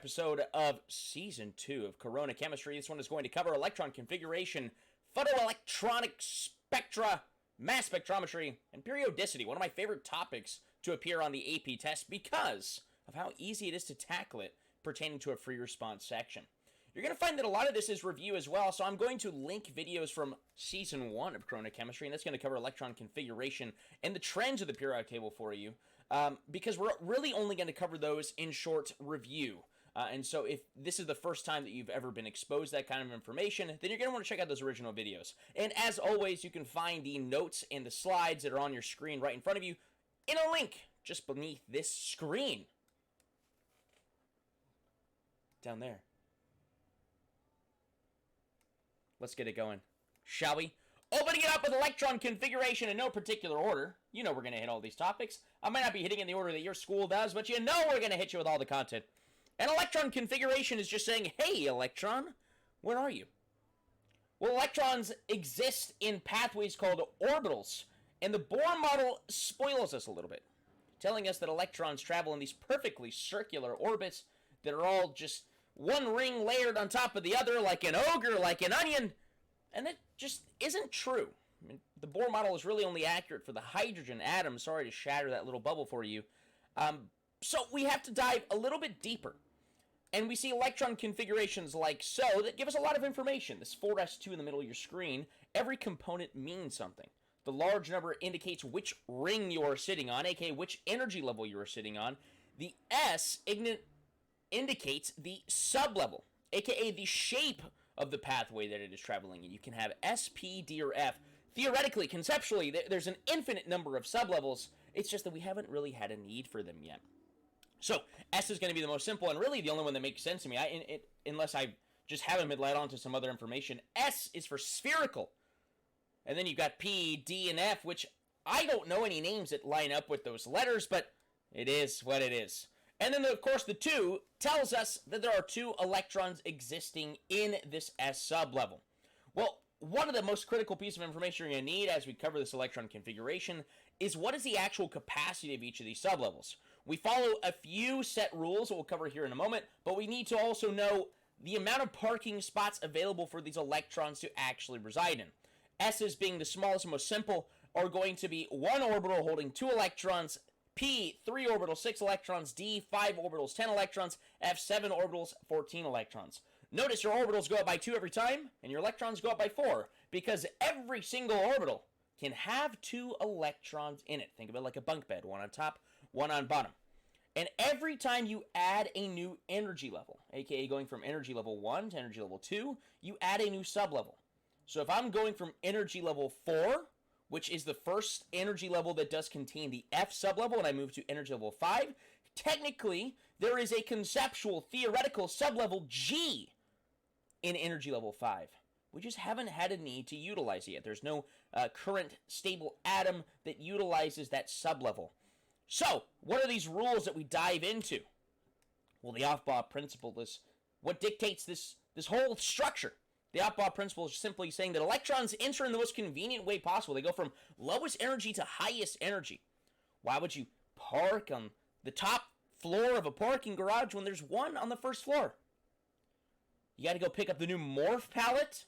episode of Season 2 of Corona Chemistry. This one is going to cover electron configuration, photoelectronic spectra, mass spectrometry, and periodicity. One of my favorite topics to appear on the AP test because of how easy it is to tackle it pertaining to a free response section. You're going to find that a lot of this is review as well, so I'm going to link videos from Season 1 of Corona Chemistry, and that's going to cover electron configuration and the trends of the periodic table for you, because we're really only going to cover those in short review. And so if this is the first time that you've ever been exposed to that kind of information, then you're going to want to check out those original videos. And as always, you can find the notes and the slides that are on your screen right in front of you in a link just beneath this screen. Down there. Let's get it going, shall we? Opening it up with electron configuration in no particular order. You know we're going to hit all these topics. I might not be hitting in the order that your school does, but you know we're going to hit you with all the content. And electron configuration is just saying, hey, electron, where are you? Well, electrons exist in pathways called orbitals, and the Bohr model spoils us a little bit, telling us that electrons travel in these perfectly circular orbits that are all just one ring layered on top of the other like an ogre, like an onion, and that just isn't true. I mean, the Bohr model is really only accurate for the hydrogen atom. Sorry to shatter that little bubble for you. So we have to dive a little bit deeper. And we see electron configurations like so that give us a lot of information. This 4s2 in the middle of your screen, every component means something. The large number indicates which ring you are sitting on, aka which energy level you are sitting on. The S indicates the sublevel, aka the shape of the pathway that it is traveling in. You can have S, P, D, or F. Theoretically, conceptually, there's an infinite number of sublevels. It's just that we haven't really had a need for them yet. So, S is going to be the most simple, and really the only one that makes sense to me, unless I just haven't been led on to some other information. S is for spherical. And then you've got P, D, and F, which I don't know any names that line up with those letters, but it is what it is. And then, of course, the 2 tells us that there are 2 electrons existing in this S sublevel. Well, one of the most critical pieces of information you're going to need as we cover this electron configuration is what is the actual capacity of each of these sublevels. We follow a few set rules that we'll cover here in a moment, but we need to also know the amount of parking spots available for these electrons to actually reside in. S's, being the smallest and most simple, are going to be 1 orbital holding 2 electrons, P, 3 orbitals, 6 electrons, D, 5 orbitals, 10 electrons, F, 7 orbitals, 14 electrons. Notice your orbitals go up by 2 every time, and your electrons go up by 4, because every single orbital can have 2 electrons in it. Think of it like a bunk bed, one on top, one on bottom. And every time you add a new energy level, aka going from energy level 1 to energy level 2, you add a new sublevel. So if I'm going from energy level 4, which is the first energy level that does contain the F sublevel, and I move to energy level 5, technically, there is a conceptual, theoretical sublevel G in energy level 5. We just haven't had a need to utilize it yet. There's no current stable atom that utilizes that sublevel. So, what are these rules that we dive into? Well, the Aufbau principle is what dictates this whole structure. The Aufbau principle is simply saying that electrons enter in the most convenient way possible. They go from lowest energy to highest energy. Why would you park on the top floor of a parking garage when there's one on the first floor? You got to go pick up the new morph palette?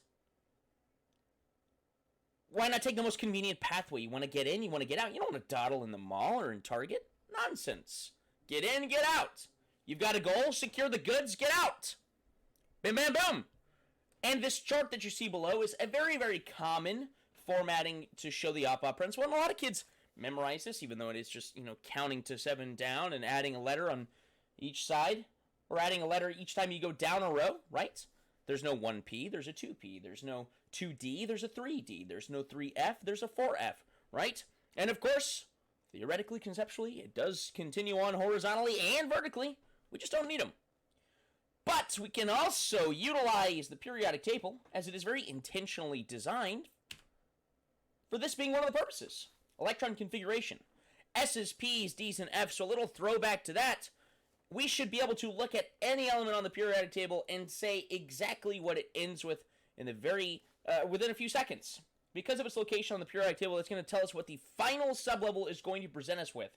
Why not take the most convenient pathway? You want to get in, you want to get out. You don't want to dawdle in the mall or in Target. Nonsense. Get in, get out. You've got a goal, secure the goods, get out. Bam, bam, boom. And this chart that you see below is a very, very common formatting to show the Aufbau principle. And a lot of kids memorize this, even though it is just, counting to 7 down and adding a letter on each side. Or adding a letter each time you go down a row, right? There's no 1P, there's a 2P. There's no 2D, there's a 3D. There's no 3F, there's a 4F, right? And of course, theoretically, conceptually, it does continue on horizontally and vertically. We just don't need them. But we can also utilize the periodic table, as it is very intentionally designed, for this being one of the purposes. Electron configuration. S's, P's, D's, and F's, so a little throwback to that. We should be able to look at any element on the periodic table and say exactly what it ends with in the within a few seconds. Because of its location on the periodic table, it's going to tell us what the final sublevel is going to present us with.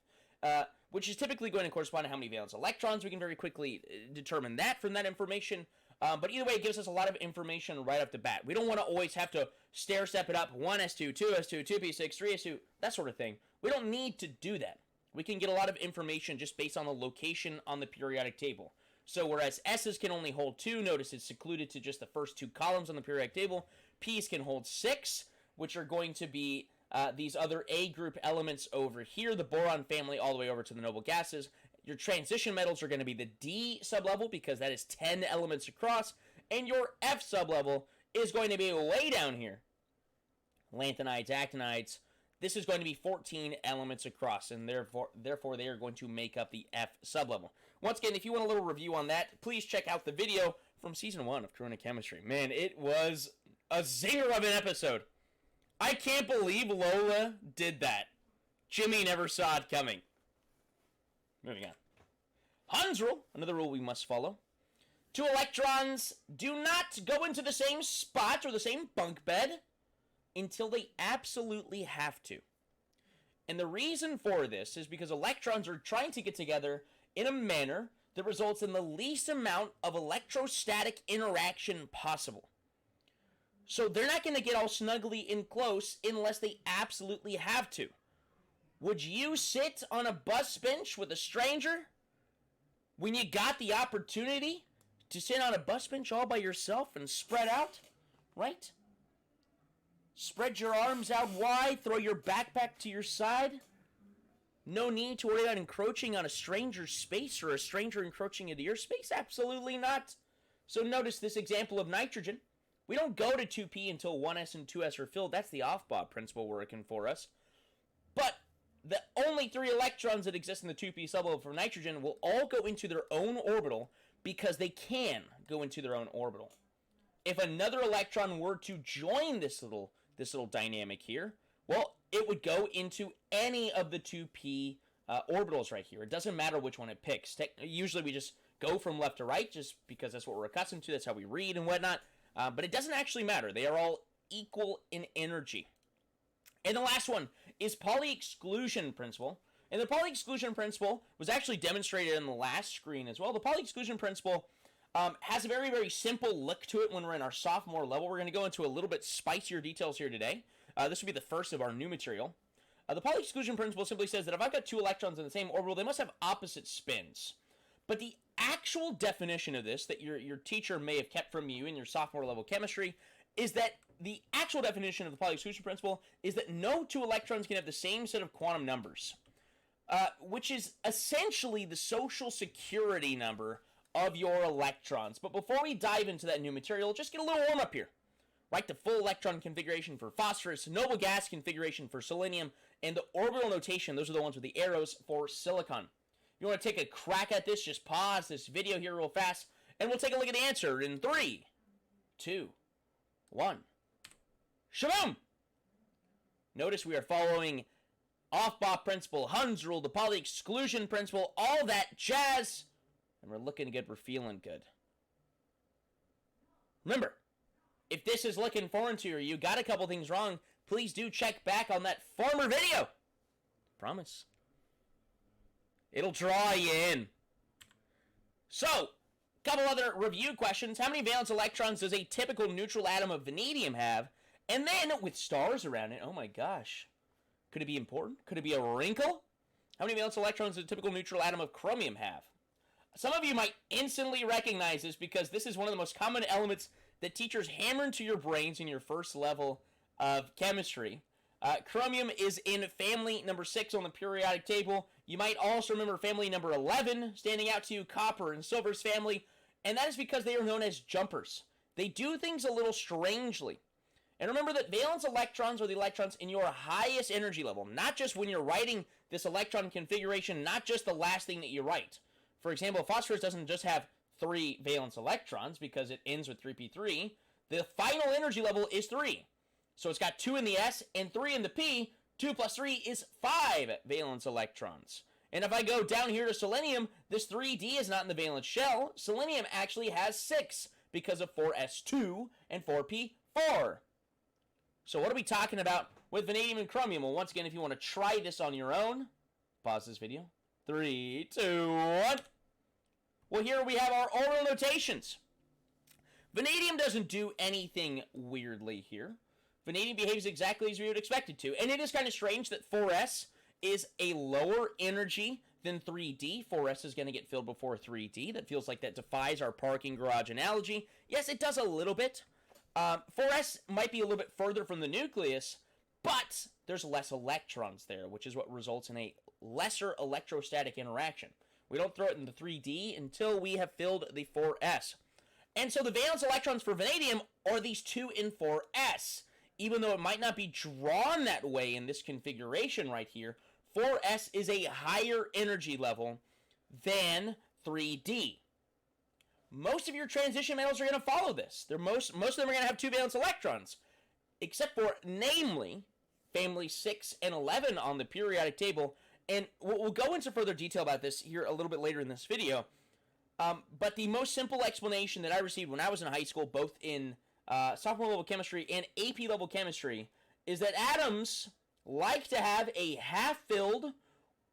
which is typically going to correspond to how many valence electrons. We can very quickly determine that from that information. But either way, it gives us a lot of information right off the bat. We don't want to always have to stair-step it up, 1s2, 2s2, 2p6, 3s2, that sort of thing. We don't need to do that. We can get a lot of information just based on the location on the periodic table. So whereas S's can only hold 2, notice it's secluded to just the first 2 columns on the periodic table. P's can hold 6, which are going to be these other A group elements over here, the boron family all the way over to the noble gases. Your transition metals are going to be the D sublevel because that is 10 elements across, and your F sublevel is going to be way down here. Lanthanides, actinides, this is going to be 14 elements across, and therefore they are going to make up the F sublevel. Once again, if you want a little review on that, please check out the video from Season 1 of Corona Chemistry. Man, it was a zinger of an episode. I can't believe Lola did that. Jimmy never saw it coming. Moving on. Hund's rule, another rule we must follow. 2 electrons do not go into the same spot or the same bunk bed until they absolutely have to. And the reason for this is because electrons are trying to get together in a manner that results in the least amount of electrostatic interaction possible. So they're not going to get all snuggly in close unless they absolutely have to. Would you sit on a bus bench with a stranger when you got the opportunity to sit on a bus bench all by yourself and spread out, right? Spread your arms out wide, throw your backpack to your side. No need to worry about encroaching on a stranger's space or a stranger encroaching into your space. Absolutely not. So notice this example of nitrogen. We don't go to 2p until 1s and 2s are filled. That's the Aufbau principle working for us. But the only 3 electrons that exist in the 2p sublevel for nitrogen will all go into their own orbital because they can go into their own orbital. If another electron were to join this little dynamic here, well, it would go into any of the 2p orbitals right here. It doesn't matter which one it picks. Usually we just go from left to right just because that's what we're accustomed to. That's how we read and whatnot. But it doesn't actually matter. They are all equal in energy. And the last one is Pauli exclusion principle. And the Pauli exclusion principle was actually demonstrated in the last screen as well. The Pauli exclusion principle has a very, very simple look to it when we're in our sophomore level. We're going to go into a little bit spicier details here today. This will be the first of our new material. The Pauli exclusion principle simply says that if I've got 2 electrons in the same orbital, they must have opposite spins. But the actual definition of this that your teacher may have kept from you in your sophomore level chemistry is that the actual definition of the Pauli exclusion principle is that no 2 electrons can have the same set of quantum numbers, which is essentially the social security number of your electrons. But before we dive into that new material, just get a little warm up here. Right, the full electron configuration for phosphorus, noble gas configuration for selenium, and the orbital notation, those are the ones with the arrows for silicon. If you want to take a crack at this, just pause this video here real fast, and we'll take a look at the answer in 3, 2, 1. Shaboom! Notice we are following Aufbau principle, Hund's rule, the Pauli exclusion principle, all that jazz, and we're looking good, we're feeling good. Remember, if this is looking foreign to you or you got a couple things wrong, please do check back on that former video. Promise. It'll draw you in. So, a couple other review questions. How many valence electrons does a typical neutral atom of vanadium have? And then, with stars around it, oh my gosh. Could it be important? Could it be a wrinkle? How many valence electrons does a typical neutral atom of chromium have? Some of you might instantly recognize this because this is one of the most common elements that teachers hammer into your brains in your first level of chemistry. Chromium is in family number 6 on the periodic table. You might also remember family number 11 standing out to you, copper and silver's family, and that is because they are known as jumpers. They do things a little strangely. And remember that valence electrons are the electrons in your highest energy level, not just when you're writing this electron configuration, not just the last thing that you write. For example, phosphorus doesn't just have 3 valence electrons because it ends with 3p3. The final energy level is 3. So it's got 2 in the S and 3 in the P. 2 plus 3 is 5 valence electrons. And if I go down here to selenium, this 3D is not in the valence shell. Selenium actually has 6 because of 4s2 and 4p4. So what are we talking about with vanadium and chromium? Well, once again, if you want to try this on your own, Pause this video. 3, 2, 1. Well, here we have our oral notations. Vanadium doesn't do anything weirdly here. Vanadium behaves exactly as we would expect it to. And it is kind of strange that 4s is a lower energy than 3D. 4s is going to get filled before 3D. That feels like that defies our parking garage analogy. Yes, it does a little bit. 4s might be a little bit further from the nucleus, but there's less electrons there, which is what results in a lesser electrostatic interaction. We don't throw it into 3D until we have filled the 4s. And so the valence electrons for vanadium are these 2 and 4s. Even though it might not be drawn that way in this configuration right here, 4s is a higher energy level than 3D. Most of your transition metals are going to follow this. Most of them are going to have 2 valence electrons, except for, namely, family 6 and 11 on the periodic table. And we'll go into further detail about this here a little bit later in this video. But the most simple explanation that I received when I was in high school, both in sophomore level chemistry and AP level chemistry, is that atoms like to have a half-filled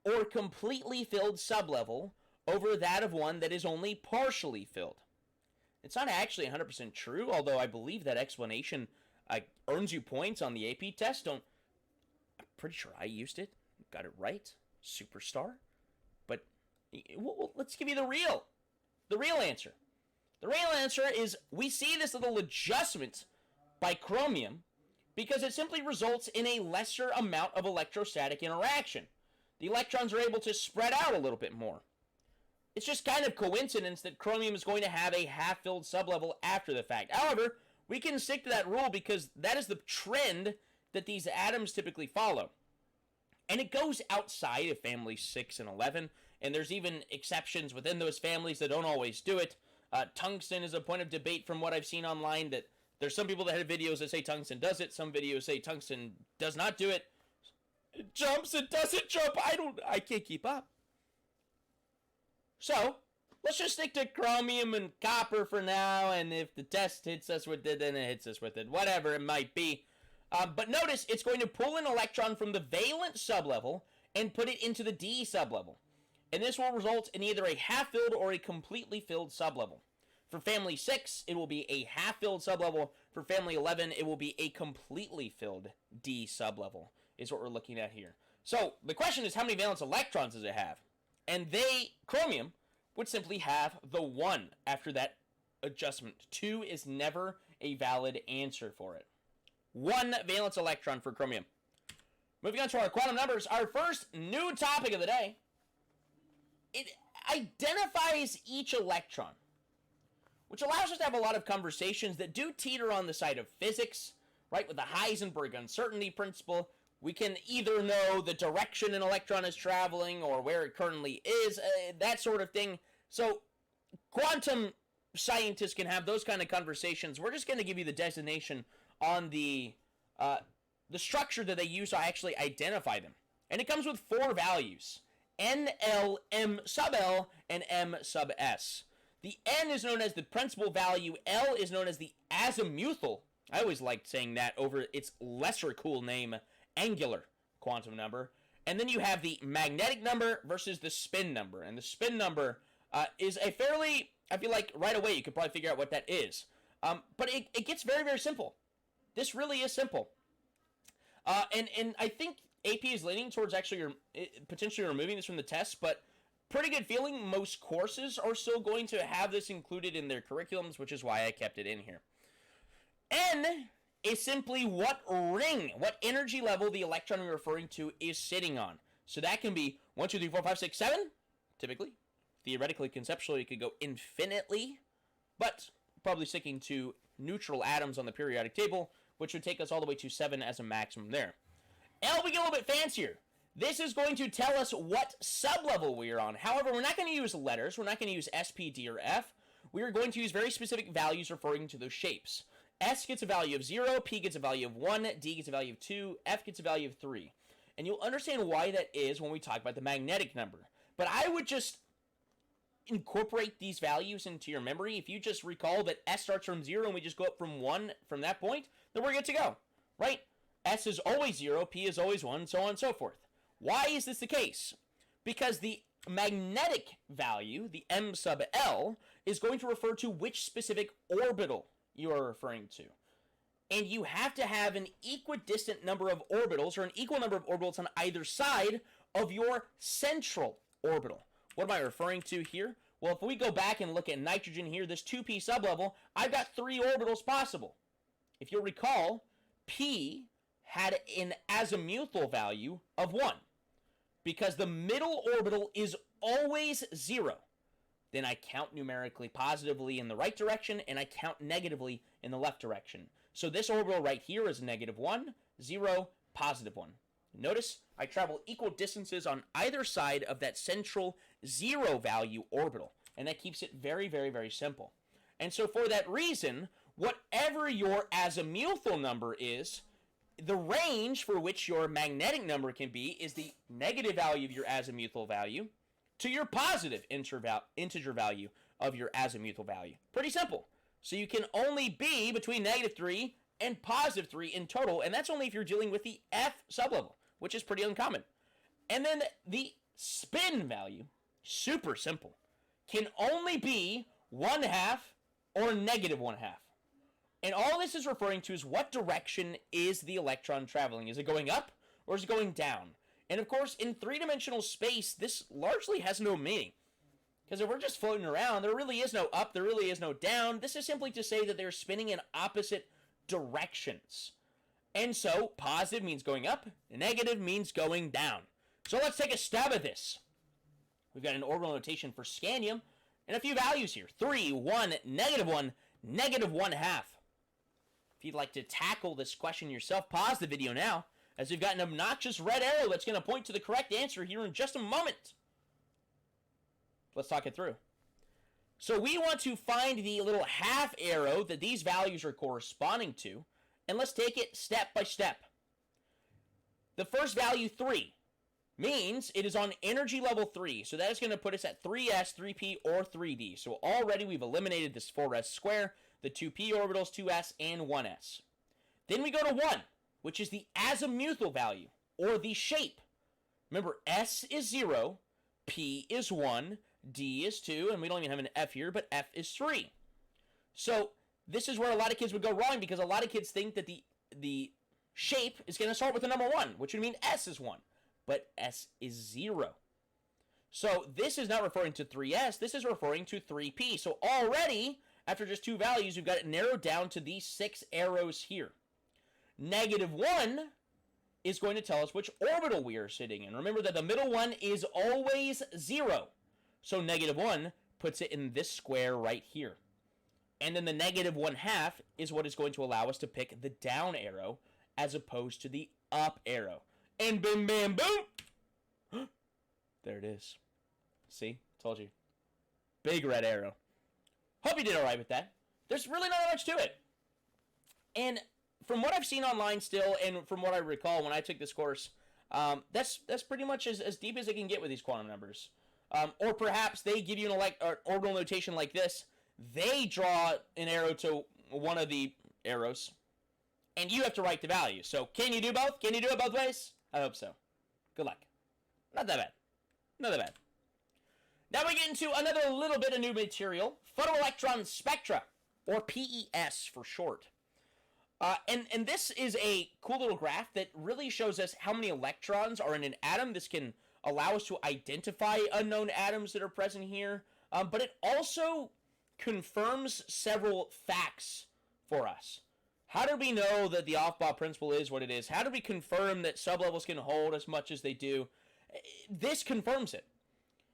or completely filled sublevel over that of one that is only partially filled. It's not actually 100% true, although I believe that explanation earns you points on the AP test. I'm pretty sure I used it. Got it right. Superstar. But let's give you the real answer. The real answer is we see this little adjustment by chromium because it simply results in a lesser amount of electrostatic interaction. The electrons are able to spread out a little bit more. It's just kind of coincidence that chromium is going to have a half-filled sublevel after the fact. However, we can stick to that rule because that is the trend that these atoms typically follow. And it goes outside of family 6 and 11, and there's even exceptions within those families that don't always do it. Tungsten is a point of debate from what I've seen online, that there's some people that have videos that say tungsten does it, some videos say tungsten does not do it. It jumps, it doesn't jump, I can't keep up. So, let's just stick to chromium and copper for now, and if the test hits us with it, then it hits us with it, whatever it might be. But notice, it's going to pull an electron from the valent sublevel and put it into the d sublevel. And this will result in either a half-filled or a completely filled sublevel. For family 6, it will be a half-filled sublevel. For family 11, it will be a completely filled d sublevel, is what we're looking at here. So, the question is, how many valence electrons does it have? And chromium, would simply have the 1 after that adjustment. 2 is never a valid answer for it. 1 valence electron for chromium. Moving on to our quantum numbers, our first new topic of the day. It identifies each electron, which allows us to have a lot of conversations that do teeter on the side of physics, right? With the Heisenberg uncertainty principle, we can either know the direction an electron is traveling or where it currently is, that sort of thing. So quantum scientists can have those kind of conversations. We're just going to give you the designation on the structure that they use to actually identify them. And it comes with 4 values: N, L, M sub L, and M sub S. The N is known as the principal value. L is known as the azimuthal. I always liked saying that over its lesser cool name, angular quantum number. And then you have the magnetic number versus the spin number. And the spin number is a fairly, I feel like right away you could probably figure out what that is. But it gets very, very simple. This really is simple. And I think AP is leaning towards actually potentially removing this from the test, but pretty good feeling most courses are still going to have this included in their curriculums, which is why I kept it in here. N is simply what ring, what energy level the electron we're referring to is sitting on. So that can be 1, 2, 3, 4, 5, 6, 7, typically. Theoretically, conceptually, it could go infinitely, but probably sticking to neutral atoms on the periodic table, which would take us all the way to 7 as a maximum there. L, we get a little bit fancier. This is going to tell us what sublevel we are on. However, we're not going to use letters. We're not going to use S, P, D, or F. We are going to use very specific values referring to those shapes. S gets a value of 0, P gets a value of 1, D gets a value of 2, F gets a value of 3. And you'll understand why that is when we talk about the magnetic number. But I would just incorporate these values into your memory. If you just recall that S starts from 0 and we just go up from 1 from that point, then we're good to go, right? S is always 0, P is always 1, so on and so forth. Why is this the case? Because the magnetic value, the m sub L, is going to refer to which specific orbital you are referring to. And you have to have an equidistant number of orbitals, or an equal number of orbitals on either side of your central orbital. What am I referring to here? Well, if we go back and look at nitrogen here, this 2p sublevel, I've got 3 orbitals possible. If you'll recall, p had an azimuthal value of 1, because the middle orbital is always 0. Then I count numerically positively in the right direction, and I count negatively in the left direction. So this orbital right here is -1, 0, +1. Notice I travel equal distances on either side of that central 0 value orbital, and that keeps it very, very, very simple. And so for that reason, whatever your azimuthal number is, the range for which your magnetic number can be is the negative value of your azimuthal value to your positive integer value of your azimuthal value. Pretty simple. So you can only be between -3 and +3 in total, and that's only if you're dealing with the F sublevel, which is pretty uncommon. And then the spin value, super simple, can only be 1/2 or -1/2. And all this is referring to is what direction is the electron traveling. Is it going up or is it going down? And of course, in three-dimensional space, this largely has no meaning. Because if we're just floating around, there really is no up, there really is no down. This is simply to say that they're spinning in opposite directions. And so, positive means going up, and negative means going down. So let's take a stab at this. We've got an orbital notation for scandium, and a few values here. 3, 1, -1, -1/2. If you'd like to tackle this question yourself, pause the video now, as we've got an obnoxious red arrow that's going to point to the correct answer here in just a moment. Let's talk it through. So we want to find the little half arrow that these values are corresponding to, and let's take it step by step. The first value, 3, means it is on energy level 3, so that is going to put us at 3s, 3p, or 3d. So already we've eliminated this 4s square, the 2p orbitals, 2s, and 1s. Then we go to 1, which is the azimuthal value, or the shape. Remember, s is 0, p is 1, D is 2, and we don't even have an F here, but F is 3. So this is where a lot of kids would go wrong, because a lot of kids think that the shape is going to start with the number 1, which would mean S is 1, but S is 0. So this is not referring to 3S, this is referring to 3P. So already, after just 2 values, we've got it narrowed down to these 6 arrows here. -1 is going to tell us which orbital we are sitting in. Remember that the middle one is always 0. So -1 puts it in this square right here. And then the -1/2 is what is going to allow us to pick the down arrow as opposed to the up arrow. And bim bam boom! There it is. See? Told you. Big red arrow. Hope you did alright with that. There's really not much to it. And from what I've seen online still, and from what I recall when I took this course, that's pretty much as deep as it can get with these quantum numbers. Or perhaps they give you an orbital notation like this. They draw an arrow to one of the arrows, and you have to write the value. So can you do both? Can you do it both ways? I hope so. Good luck. Not that bad. Not that bad. Now we get into another little bit of new material. Photoelectron Spectra, or PES for short. And this is a cool little graph that really shows us how many electrons are in an atom. This can allow us to identify unknown atoms that are present here, but it also confirms several facts for us. How do we know that the Aufbau principle is what it is? How do we confirm that sublevels can hold as much as they do? This confirms it.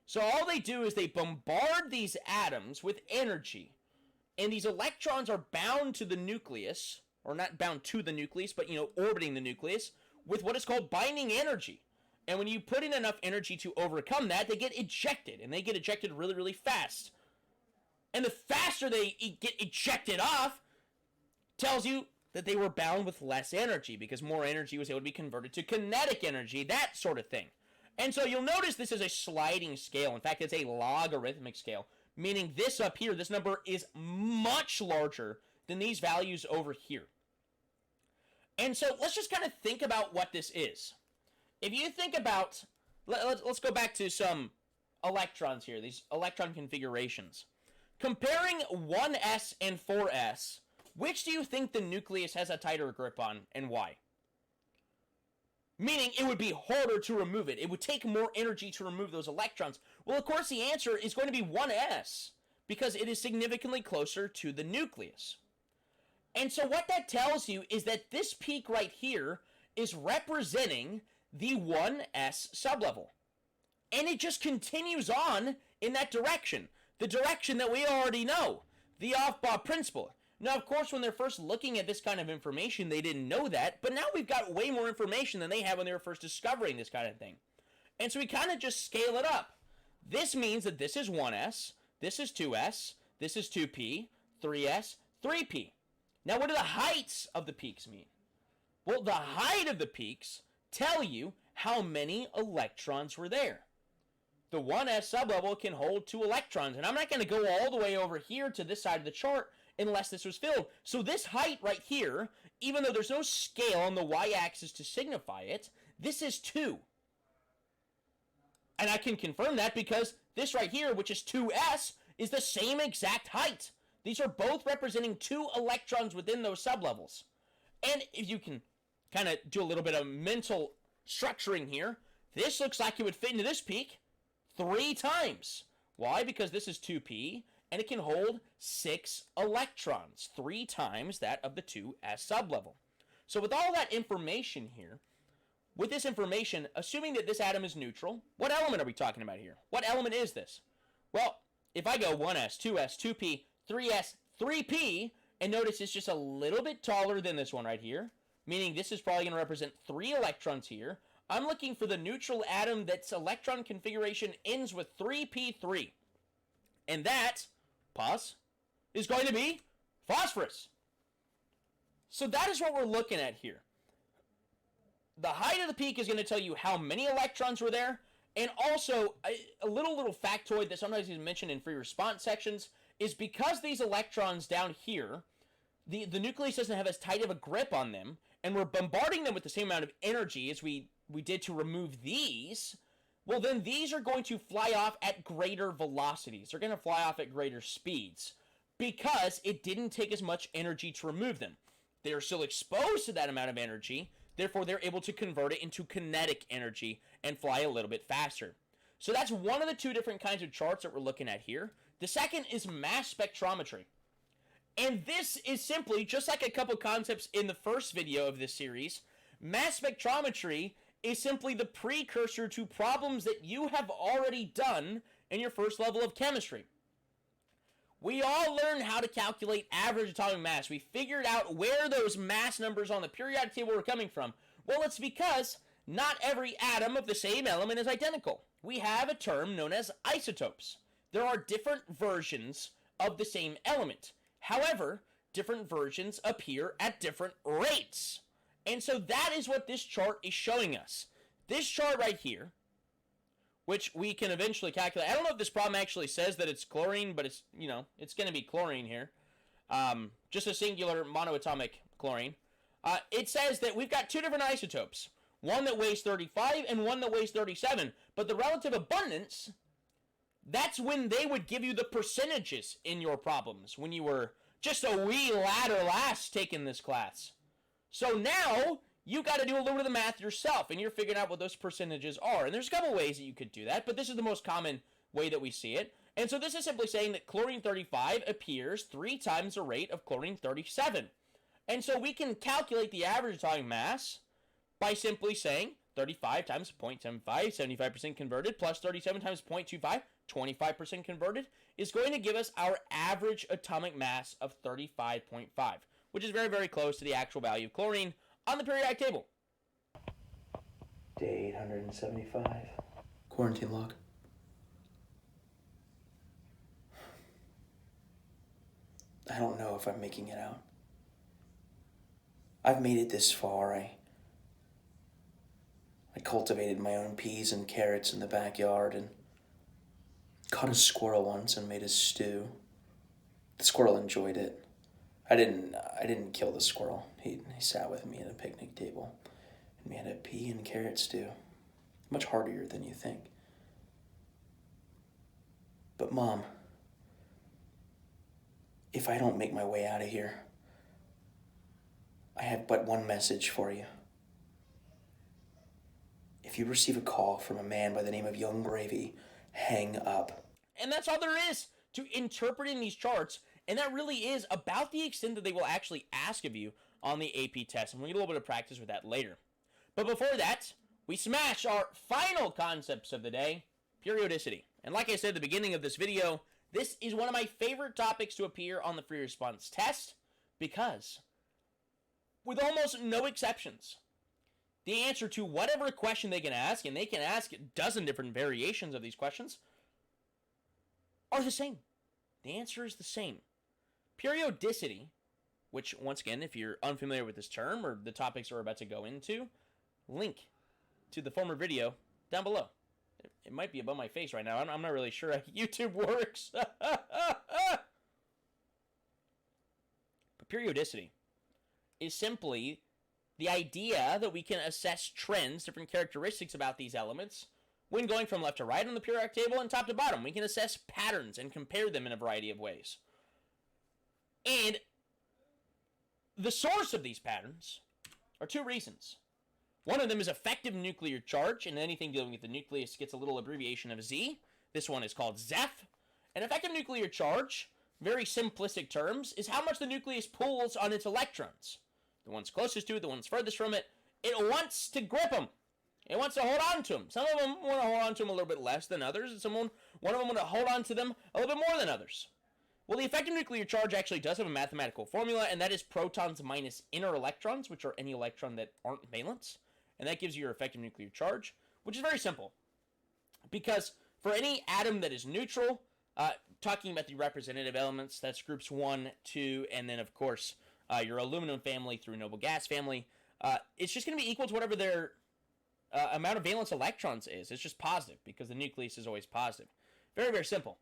So all they do is they bombard these atoms with energy, and these electrons are bound to the nucleus, or not bound to the nucleus, but, orbiting the nucleus, with what is called binding energy. And when you put in enough energy to overcome that, they get ejected, and they get ejected really, really fast. And the faster they get ejected off tells you that they were bound with less energy, because more energy was able to be converted to kinetic energy, that sort of thing. And so you'll notice this is a sliding scale. In fact, it's a logarithmic scale, meaning this up here, this number is much larger than these values over here. And so let's just kind of think about what this is. If you think about let's go back to some electrons here, these electron configurations. Comparing 1s and 4s, which do you think the nucleus has a tighter grip on, and why? Meaning it would be harder to remove it. It would take more energy to remove those electrons. Well, of course, the answer is going to be 1s, because it is significantly closer to the nucleus. And so what that tells you is that this peak right here is representing the 1s sublevel. And it just continues on in that direction. The direction that we already know. The Aufbau principle. Now, of course, when they're first looking at this kind of information, they didn't know that. But now we've got way more information than they had when they were first discovering this kind of thing. And so we kind of just scale it up. This means that this is 1s, this is 2s, this is 2p, 3s, 3p. Now, what do the heights of the peaks mean? Well, the height of the peaks tell you how many electrons were there. The 1s sublevel can hold 2 electrons, and I'm not going to go all the way over here to this side of the chart unless this was filled. So this height right here, even though there's no scale on the y-axis to signify it, this is 2. And I can confirm that because this right here, which is 2s, is the same exact height. These are both representing 2 electrons within those sublevels. And if you can kind of do a little bit of mental structuring here, this looks like it would fit into this peak 3 times. Why? Because this is 2p, and it can hold 6 electrons, 3 times that of the 2s sublevel. So with all that information here, with this information, assuming that this atom is neutral, what element are we talking about here? What element is this? Well, if I go 1s, 2s, 2p, 3s, 3p, and notice it's just a little bit taller than this one right here, meaning this is probably going to represent 3 electrons here. I'm looking for the neutral atom that's electron configuration ends with 3p3. And that, pause, is going to be phosphorus. So that is what we're looking at here. The height of the peak is going to tell you how many electrons were there, and also a little factoid that sometimes is mentioned in free response sections is because these electrons down here, the nucleus doesn't have as tight of a grip on them, and we're bombarding them with the same amount of energy as we did to remove these, well then these are going to fly off at greater velocities. They're going to fly off at greater speeds because it didn't take as much energy to remove them. They're still exposed to that amount of energy, therefore they're able to convert it into kinetic energy and fly a little bit faster. So that's one of the 2 different kinds of charts that we're looking at here. The second is mass spectrometry. And this is simply, just like a couple concepts in the first video of this series, mass spectrometry is simply the precursor to problems that you have already done in your first level of chemistry. We all learned how to calculate average atomic mass. We figured out where those mass numbers on the periodic table were coming from. Well, it's because not every atom of the same element is identical. We have a term known as isotopes. There are different versions of the same element. However, different versions appear at different rates. And so that is what this chart is showing us. This chart right here, which we can eventually calculate. I don't know if this problem actually says that it's chlorine, but it's, it's going to be chlorine here. Just a singular monoatomic chlorine. It says that we've got 2 different isotopes. One that weighs 35 and one that weighs 37. But the relative abundance, that's when they would give you the percentages in your problems, when you were just a wee lad or lass taking this class. So now, you got to do a little bit of the math yourself, and you're figuring out what those percentages are. And there's a couple ways that you could do that, but this is the most common way that we see it. And so this is simply saying that chlorine-35 appears 3 times the rate of chlorine-37. And so we can calculate the average atomic mass by simply saying 35 times 0.75, 75% converted, plus 37 times 0.25, 25% converted, is going to give us our average atomic mass of 35.5. Which is very, very close to the actual value of chlorine on the periodic table. Day 875. Quarantine log. I don't know if I'm making it out. I've made it this far. I cultivated my own peas and carrots in the backyard and caught a squirrel once and made a stew. The squirrel enjoyed it. I didn't kill the squirrel. He sat with me at a picnic table, and we had a pea and carrot stew. much harder than you think. But Mom, if I don't make my way out of here, I have but one message for you. If you receive a call from a man by the name of Young Gravy, hang up. And that's all there is to interpreting these charts, and that really is about the extent that they will actually ask of you on the AP test, and we'll get a little bit of practice with that later. But before that, we smash our final concepts of the day, periodicity. And like I said at the beginning of this video, this is one of my favorite topics to appear on the free response test, because with almost no exceptions, the answer to whatever question they can ask, and they can ask a dozen different variations of these questions, are the same. The answer is the same. Periodicity, which, once again, if you're unfamiliar with this term or the topics we're about to go into, link to the former video down below. It might be above my face right now. I'm not really sure how YouTube works. But periodicity is simply the idea that we can assess trends, different characteristics about these elements, when going from left to right on the periodic table and top to bottom. We can assess patterns and compare them in a variety of ways. And the source of these patterns are two reasons. One of them is effective nuclear charge, and anything dealing with the nucleus gets a little abbreviation of Z. This one is called ZEF. And effective nuclear charge, very simplistic terms, is how much the nucleus pulls on its electrons. The ones closest to it, the ones furthest from it, it wants to grip them. It wants to hold on to them. Some of them want to hold on to them a little bit less than others, and one of them want to hold on to them a little bit more than others. Well, the effective nuclear charge actually does have a mathematical formula, and that is protons minus inner electrons, which are any electron that aren't valence. And that gives you your effective nuclear charge, which is very simple. Because for any atom that is neutral, talking about the representative elements, that's groups 1, 2, and then, of course, your aluminum family through noble gas family, it's just going to be equal to whatever their amount of valence electrons is. It's just positive, because the nucleus is always positive. Very, very simple.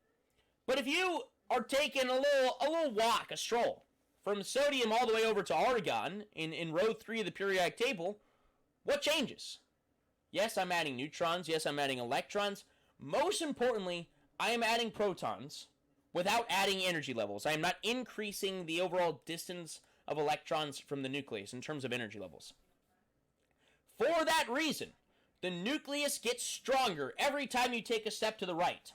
But if you are taking a little walk, a stroll, from sodium all the way over to argon in row 3 of the periodic table, what changes? Yes, I'm adding neutrons. Yes, I'm adding electrons. Most importantly, I am adding protons without adding energy levels. I am not increasing the overall distance of electrons from the nucleus in terms of energy levels. For that reason, the nucleus gets stronger every time you take a step to the right.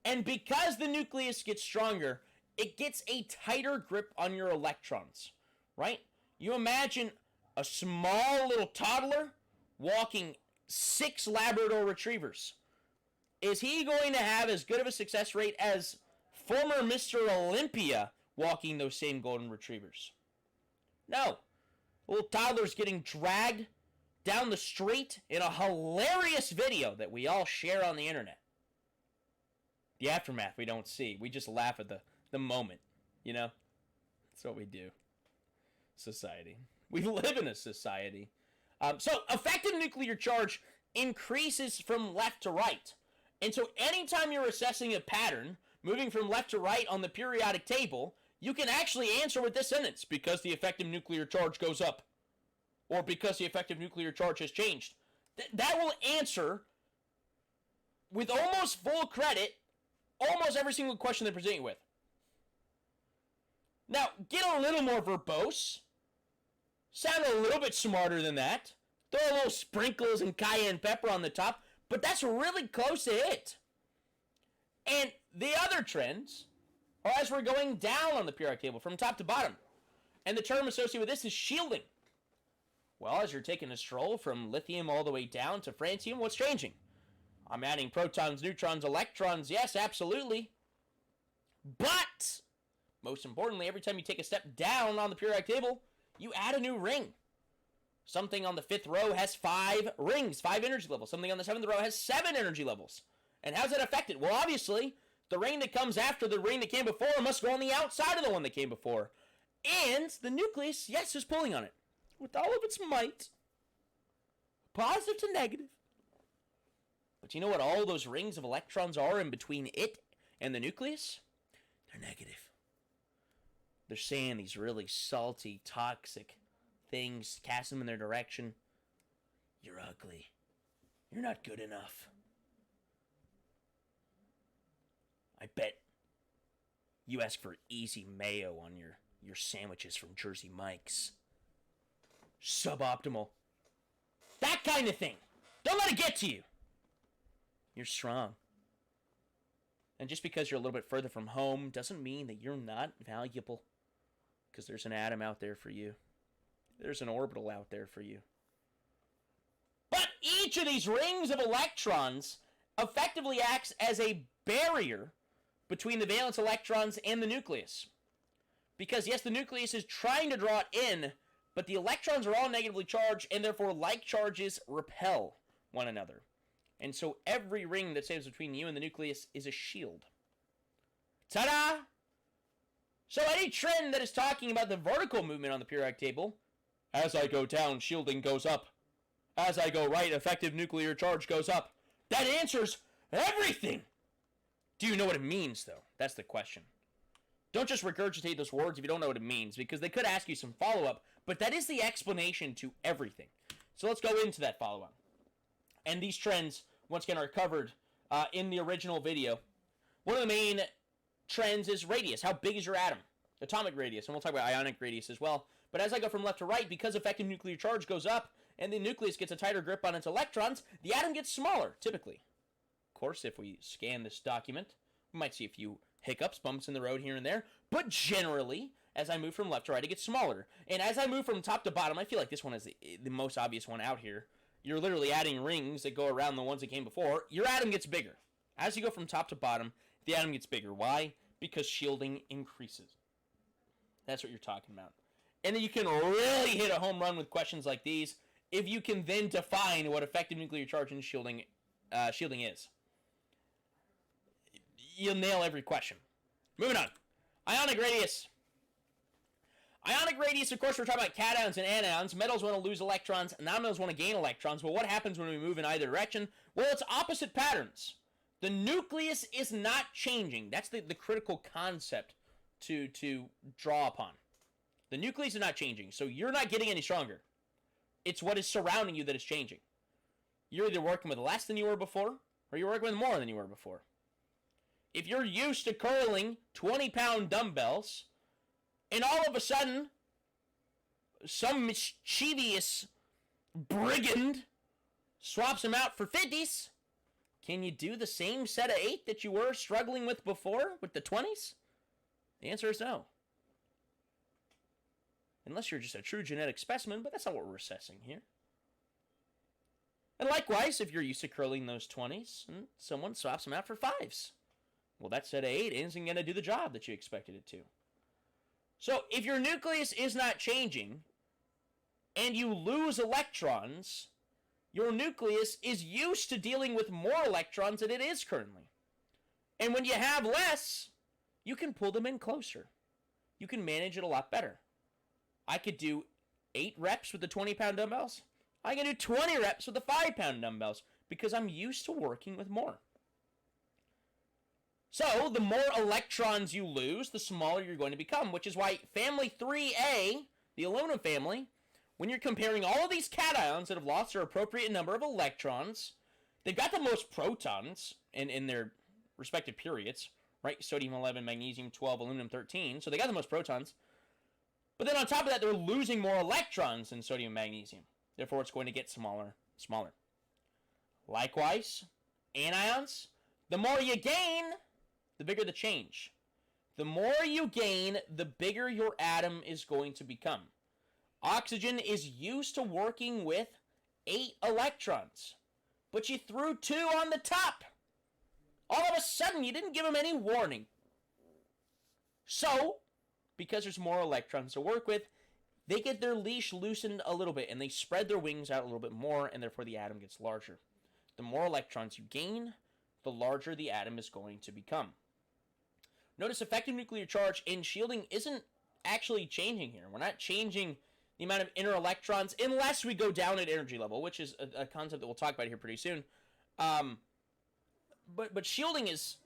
And because the nucleus gets stronger, it gets a tighter grip on your electrons, right? You imagine a small little toddler walking 6 Labrador retrievers. Is he going to have as good of a success rate as former Mr. Olympia walking those same golden retrievers? No. Little toddler's getting dragged down the street in a hilarious video that we all share on the internet. The aftermath we don't see. We just laugh at the moment, you know? That's what we do. Society. We live in a society. So effective nuclear charge increases from left to right. And so anytime you're assessing a pattern, moving from left to right on the periodic table, you can actually answer with this sentence: because the effective nuclear charge goes up, or because the effective nuclear charge has changed. That will answer with almost full credit almost every single question they present you with. Now, get a little more verbose. Sound a little bit smarter than that. Throw a little sprinkles and cayenne pepper on the top, but that's really close to it. And the other trends are as we're going down on the periodic table from top to bottom. And the term associated with this is shielding. Well, as you're taking a stroll from lithium all the way down to francium, what's changing? I'm adding protons, neutrons, electrons. Yes, absolutely. But, most importantly, every time you take a step down on the periodic table, you add a new ring. Something on the 5th row has 5 rings, 5 energy levels. Something on the 7th row has 7 energy levels. And how's that affected? Well, obviously, the ring that comes after the ring that came before must go on the outside of the one that came before. And the nucleus, yes, is pulling on it with all of its might. Positive to negative. But you know what all those rings of electrons are in between it and the nucleus? They're negative. They're saying these really salty, toxic things, casting them in their direction. You're ugly. You're not good enough. I bet you ask for easy mayo on your sandwiches from Jersey Mike's. Suboptimal. That kind of thing. Don't let it get to you. You're strong. And just because you're a little bit further from home doesn't mean that you're not valuable. Because there's an atom out there for you. There's an orbital out there for you. But each of these rings of electrons effectively acts as a barrier between the valence electrons and the nucleus. Because yes, the nucleus is trying to draw it in, but the electrons are all negatively charged, and therefore like charges repel one another. And so every ring that stands between you and the nucleus is a shield. Ta-da! So any trend that is talking about the vertical movement on the periodic table, as I go down, shielding goes up. As I go right, effective nuclear charge goes up. That answers everything! Do you know what it means, though? That's the question. Don't just regurgitate those words if you don't know what it means, because they could ask you some follow-up, but that is the explanation to everything. So let's go into that follow-up. And these trends, once again, are covered in the original video. One of the main trends is radius. How big is your atom? Atomic radius, and we'll talk about ionic radius as well. But as I go from left to right, because effective nuclear charge goes up, and the nucleus gets a tighter grip on its electrons, the atom gets smaller, typically. Of course, if we scan this document, we might see a few hiccups, bumps in the road here and there, but generally, as I move from left to right, it gets smaller. And as I move from top to bottom, I feel like this one is the most obvious one out here. You're literally adding rings that go around the ones that came before. Your atom gets bigger. As you go from top to bottom, the atom gets bigger. Why? Because shielding increases. That's what you're talking about. And then you can really hit a home run with questions like these if you can then define what effective nuclear charge and shielding is. You'll nail every question. Moving on. Ionic radius. Ionic radius, of course, we're talking about cations and anions. Metals want to lose electrons, nonmetals want to gain electrons. But what happens when we move in either direction? Well, it's opposite patterns. The nucleus is not changing. That's the critical concept to draw upon. The nucleus is not changing, so you're not getting any stronger. It's what is surrounding you that is changing. You're either working with less than you were before, or you're working with more than you were before. If you're used to curling 20-pound dumbbells, and all of a sudden, some mischievous brigand swaps them out for 50s, can you do the same set of 8 that you were struggling with before with the 20s? The answer is no. Unless you're just a true genetic specimen, but that's not what we're assessing here. And likewise, if you're used to curling those 20s, and someone swaps them out for 5s, well, that set of 8 isn't going to do the job that you expected it to. So, if your nucleus is not changing, and you lose electrons, your nucleus is used to dealing with more electrons than it is currently. And when you have less, you can pull them in closer. You can manage it a lot better. I could do 8 reps with the 20-pound dumbbells. I can do 20 reps with the 5-pound dumbbells because I'm used to working with more. So, the more electrons you lose, the smaller you're going to become, which is why family 3A, the aluminum family, when you're comparing all of these cations that have lost their appropriate number of electrons, they've got the most protons in their respective periods, right? Sodium 11, magnesium 12, aluminum 13, so they got the most protons. But then on top of that, they're losing more electrons than sodium and magnesium. Therefore, it's going to get smaller, smaller. Likewise, anions, the more you gain, the bigger the change. The more you gain, the bigger your atom is going to become. Oxygen is used to working with 8 electrons, but you threw 2 on the top. All of a sudden, you didn't give them any warning. So, because there's more electrons to work with, they get their leash loosened a little bit, and they spread their wings out a little bit more, and therefore the atom gets larger. The more electrons you gain, the larger the atom is going to become. Notice effective nuclear charge and shielding isn't actually changing here. We're not changing the amount of inner electrons unless we go down at energy level, which is a concept that we'll talk about here pretty soon. But shielding is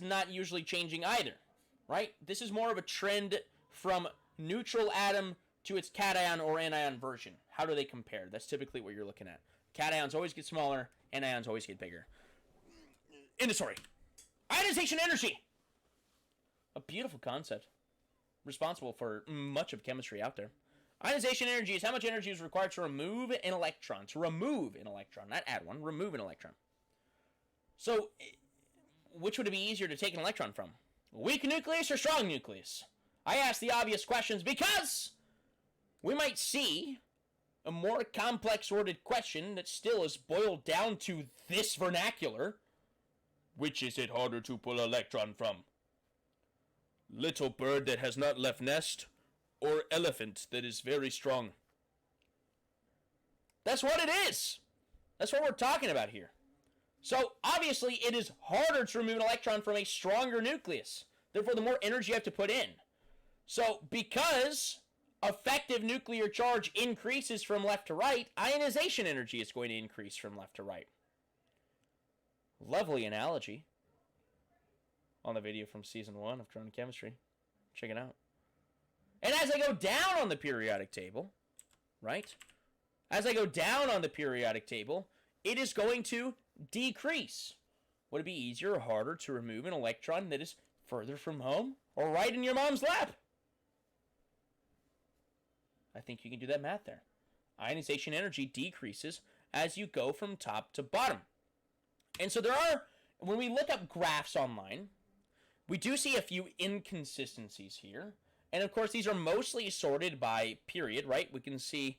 not usually changing either, right? This is more of a trend from neutral atom to its cation or anion version. How do they compare? That's typically what you're looking at. Cations always get smaller, anions always get bigger. End of story. Ionization energy. A beautiful concept. Responsible for much of chemistry out there. Ionization energy is how much energy is required to remove an electron. To remove an electron, not add one. Remove an electron. So, which would it be easier to take an electron from? Weak nucleus or strong nucleus? I ask the obvious questions because we might see a more complex worded question that still is boiled down to this vernacular. Which is it harder to pull an electron from? Little bird that has not left nest, or elephant that is very strong? That's what it is. That's what we're talking about here. So, obviously, it is harder to remove an electron from a stronger nucleus. Therefore, the more energy you have to put in. So, because effective nuclear charge increases from left to right, ionization energy is going to increase from left to right. Lovely analogy on the video from season 1 of Drone Chemistry. Check it out. And as I go down on the periodic table, right? As I go down on the periodic table, it is going to decrease. Would it be easier or harder to remove an electron that is further from home or right in your mom's lap? I think you can do that math there. Ionization energy decreases as you go from top to bottom. And so there are, when we look up graphs online, we do see a few inconsistencies here. And of course, these are mostly sorted by period, right? We can see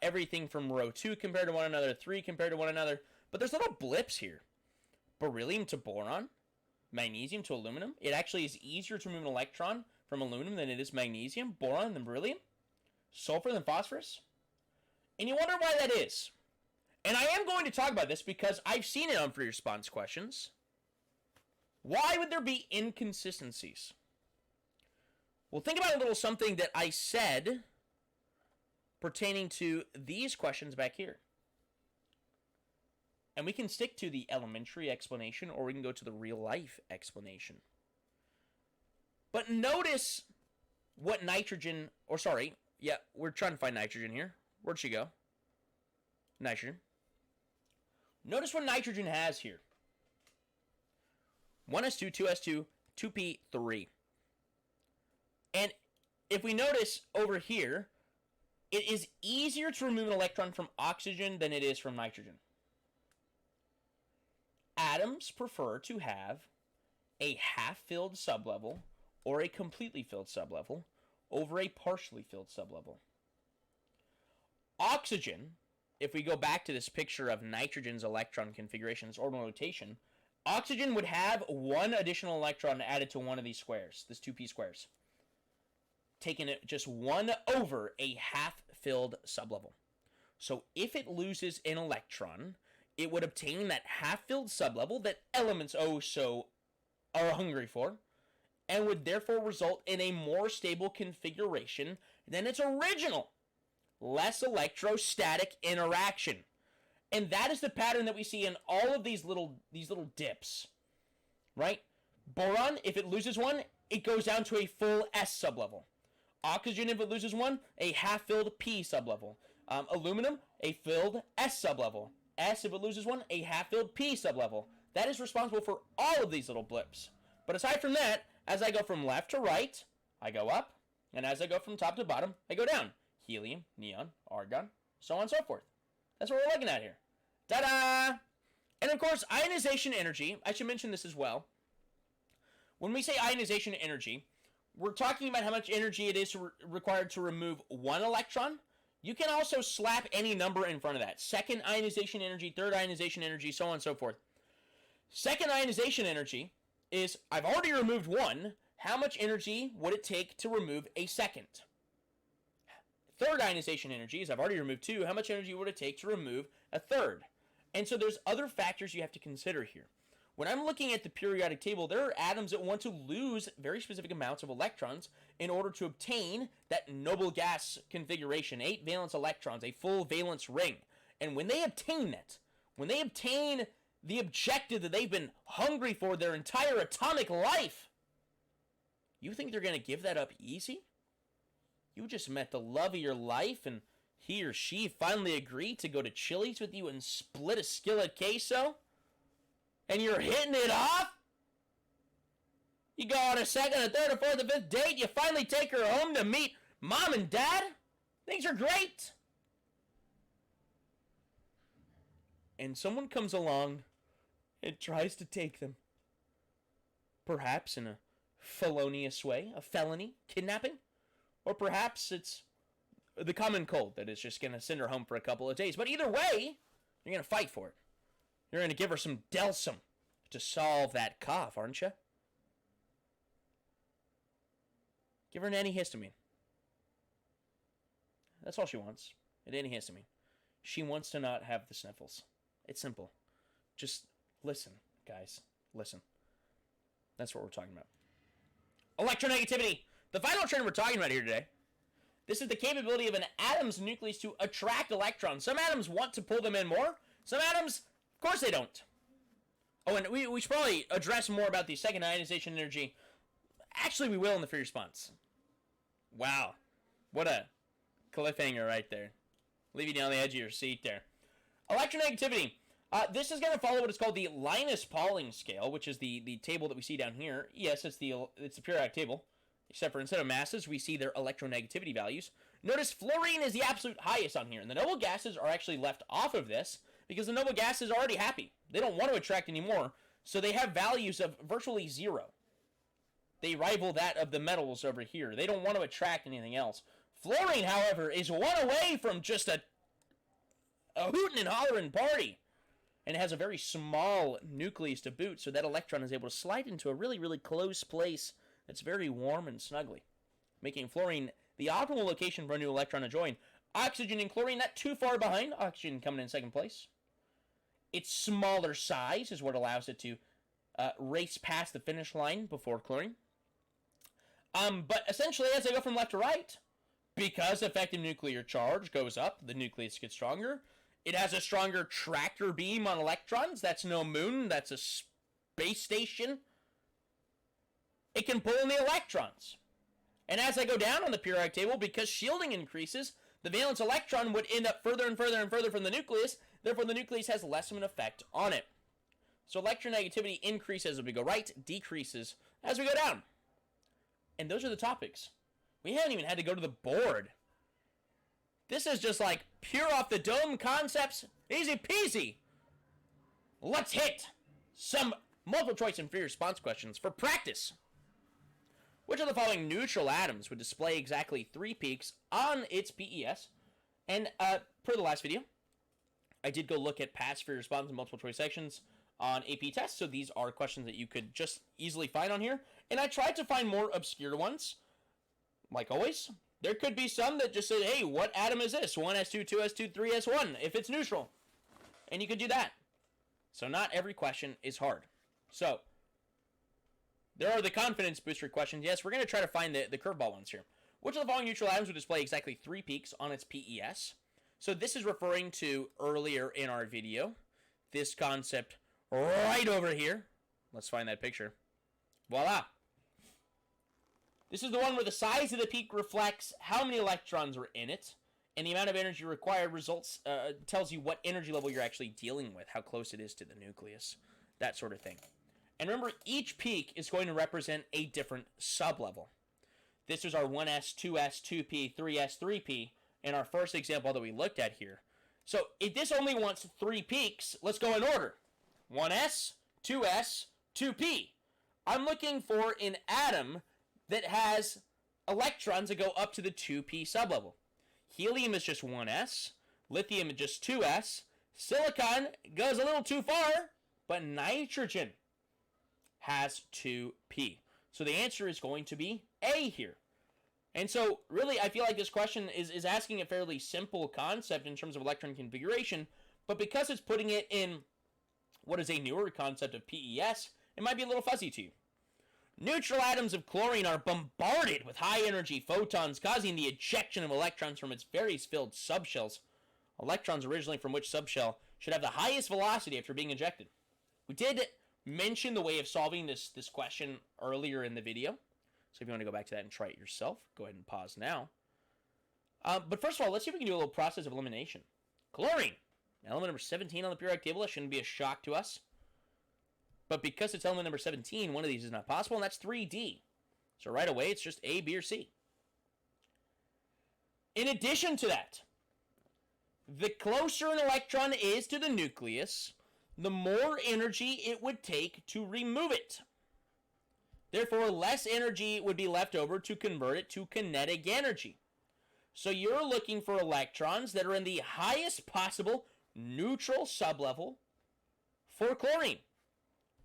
everything from row 2 compared to one another, 3 compared to one another. But there's little blips here. Beryllium to boron, magnesium to aluminum. It actually is easier to remove an electron from aluminum than it is magnesium, boron than beryllium, sulfur than phosphorus. And you wonder why that is. And I am going to talk about this because I've seen it on free response questions. Why would there be inconsistencies? Well, think about a little something that I said pertaining to these questions back here. And we can stick to the elementary explanation, or we can go to the real-life explanation. But notice what nitrogen, or sorry, yeah, we're trying to find nitrogen here. Where'd she go? Nitrogen. Notice what nitrogen has here. 1s2, 2s2, 2p3. And if we notice over here, it is easier to remove an electron from oxygen than it is from nitrogen. Atoms prefer to have a half-filled sublevel or a completely filled sublevel over a partially filled sublevel. Oxygen, if we go back to this picture of nitrogen's electron configuration, its orbital rotation, oxygen would have one additional electron added to one of these squares, this 2p squares, taking it just 1 over a half-filled sublevel. So if it loses an electron, it would obtain that half-filled sublevel that elements so are hungry for, and would therefore result in a more stable configuration than its original, less electrostatic interaction. And that is the pattern that we see in all of these little dips, right? Boron, if it loses one, it goes down to a full S sublevel. Oxygen, if it loses one, a half-filled P sublevel. Aluminum, a filled S sublevel. S, if it loses one, a half-filled P sublevel. That is responsible for all of these little blips. But aside from that, as I go from left to right, I go up. And as I go from top to bottom, I go down. Helium, neon, argon, so on and so forth. That's what we're looking at here. Ta-da! And of course, ionization energy, I should mention this as well. When we say ionization energy, we're talking about how much energy it is required to remove one electron. You can also slap any number in front of that. Second ionization energy, third ionization energy, so on and so forth. Second ionization energy is, I've already removed one. How much energy would it take to remove a second? Third ionization energy is, I've already removed 2. How much energy would it take to remove a third? And so there's other factors you have to consider here. When I'm looking at the periodic table, there are atoms that want to lose very specific amounts of electrons in order to obtain that noble gas configuration, 8 valence electrons, a full valence ring. And when they obtain that, when they obtain the objective that they've been hungry for their entire atomic life, you think they're going to give that up easy? You just met the love of your life and he or she finally agreed to go to Chili's with you and split a skillet queso, and you're hitting it off? You go on a second, a third, a fourth, a fifth date, you finally take her home to meet mom and dad? Things are great. And someone comes along and tries to take them. Perhaps in a felonious way, a felony, kidnapping. Or perhaps it's the common cold that is just going to send her home for a couple of days. But either way, you're going to fight for it. You're going to give her some Delsum to solve that cough, aren't you? Give her an antihistamine. That's all she wants. An antihistamine. She wants to not have the sniffles. It's simple. Just listen, guys. Listen. That's what we're talking about. Electronegativity. The final trend we're talking about here today. This is the capability of an atom's nucleus to attract electrons. Some atoms want to pull them in more. Some atoms, of course they don't. Oh, and we should probably address more about the second ionization energy. Actually, we will in the free response. Wow. What a cliffhanger right there. Leaving you on the edge of your seat there. Electronegativity. This is going to follow what is called the Linus-Pauling scale, which is the table that we see down here. Yes, it's the periodic table. Except for instead of masses, we see their electronegativity values. Notice fluorine is the absolute highest on here. And the noble gases are actually left off of this because the noble gases are already happy. They don't want to attract anymore. So they have values of virtually 0. They rival that of the metals over here. They don't want to attract anything else. Fluorine, however, is one away from just a hootin' and hollerin' party. And it has a very small nucleus to boot, so that electron is able to slide into a really, really close place that's very warm and snuggly, making fluorine the optimal location for a new electron to join. Oxygen and chlorine, not too far behind. Oxygen coming in second place. Its smaller size is what allows it to race past the finish line before chlorine. But essentially, as I go from left to right, because effective nuclear charge goes up, the nucleus gets stronger. It has a stronger tractor beam on electrons. That's no moon. That's a space station. It can pull in the electrons. And as I go down on the periodic table, because shielding increases, the valence electron would end up further and further and further from the nucleus. Therefore, the nucleus has less of an effect on it. So electronegativity increases as we go right, decreases as we go down. And those are the topics. We haven't even had to go to the board. This is just like pure off the dome concepts. Easy peasy. Let's hit some multiple choice and free response questions for practice. Which of the following neutral atoms would display exactly 3 peaks on its PES? And per the last video, I did go look at past free response and multiple choice sections on AP tests. So these are questions that you could just easily find on here. And I tried to find more obscure ones. Like always, there could be some that just say, hey, what atom is this? 1s2, 2s2, 3s1, if it's neutral. And you could do that. So not every question is hard. So there are the confidence booster questions. Yes, we're going to try to find the curveball ones here. Which of the following neutral atoms would display exactly 3 peaks on its PES? So this is referring to earlier in our video. This concept right over here. Let's find that picture. Voila. This is the one where the size of the peak reflects how many electrons are in it, and the amount of energy required results tells you what energy level you're actually dealing with, how close it is to the nucleus, that sort of thing. And remember, each peak is going to represent a different sublevel. This is our 1s, 2s, 2p, 3s, 3p, in our first example that we looked at here. So if this only wants 3 peaks, let's go in order. 1s, 2s, 2p. I'm looking for an atom that has electrons that go up to the 2p sublevel. Helium is just 1s, lithium is just 2s, silicon goes a little too far, but nitrogen has 2p. So the answer is going to be A here. And so really I feel like this question is asking a fairly simple concept in terms of electron configuration, but because it's putting it in what is a newer concept of PES, it might be a little fuzzy to you. Neutral atoms of chlorine are bombarded with high-energy photons, causing the ejection of electrons from its various filled subshells. Electrons originally from which subshell should have the highest velocity after being ejected? We did mention the way of solving this question earlier in the video. So if you want to go back to that and try it yourself, go ahead and pause now. But first of all, let's see if we can do a little process of elimination. Chlorine, element number 17 on the periodic table. That shouldn't be a shock to us. But because it's element number 17, one of these is not possible, and that's 3D. So right away, it's just A, B, or C. In addition to that, the closer an electron is to the nucleus, the more energy it would take to remove it. Therefore, less energy would be left over to convert it to kinetic energy. So you're looking for electrons that are in the highest possible neutral sublevel for chlorine.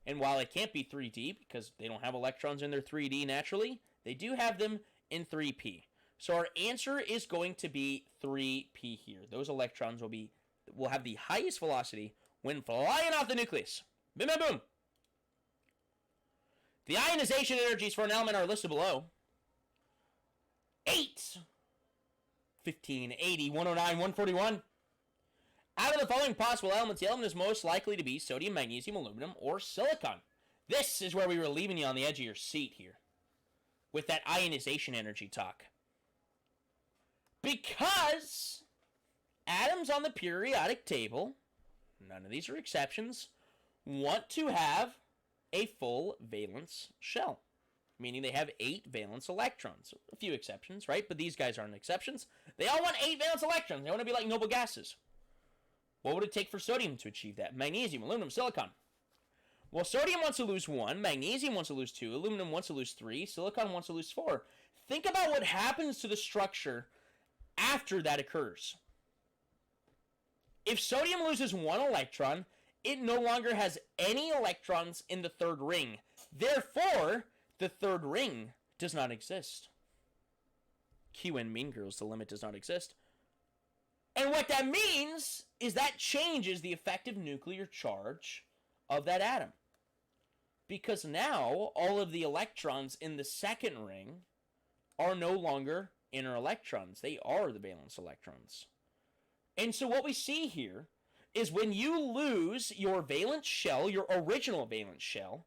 And while it can't be 3D, because they don't have electrons in their 3D naturally, they do have them in 3p. So our answer is going to be 3p here. Those electrons will have the highest velocity when flying off the nucleus. Boom, boom, boom. The ionization energies for an element are listed below. 8, 15, 80, 109, 141. Out of the following possible elements, the element is most likely to be sodium, magnesium, aluminum, or silicon. This is where we were leaving you on the edge of your seat here, with that ionization energy talk. Because atoms on the periodic table, none of these are exceptions, want to have a full valence shell, meaning they have 8 valence electrons. A few exceptions, right? But these guys aren't exceptions. They all want 8 valence electrons. They want to be like noble gases. What would it take for sodium to achieve that? Magnesium, aluminum, silicon. Well, sodium wants to lose 1, magnesium wants to lose 2, aluminum wants to lose 3, silicon wants to lose 4. Think about what happens to the structure after that occurs. If sodium loses 1 electron, it no longer has any electrons in the third ring. Therefore, the third ring does not exist. Q in Mean Girls, the limit does not exist. And what that means is that changes the effective nuclear charge of that atom. Because now, all of the electrons in the second ring are no longer inner electrons. They are the valence electrons. And so what we see here is when you lose your valence shell, your original valence shell,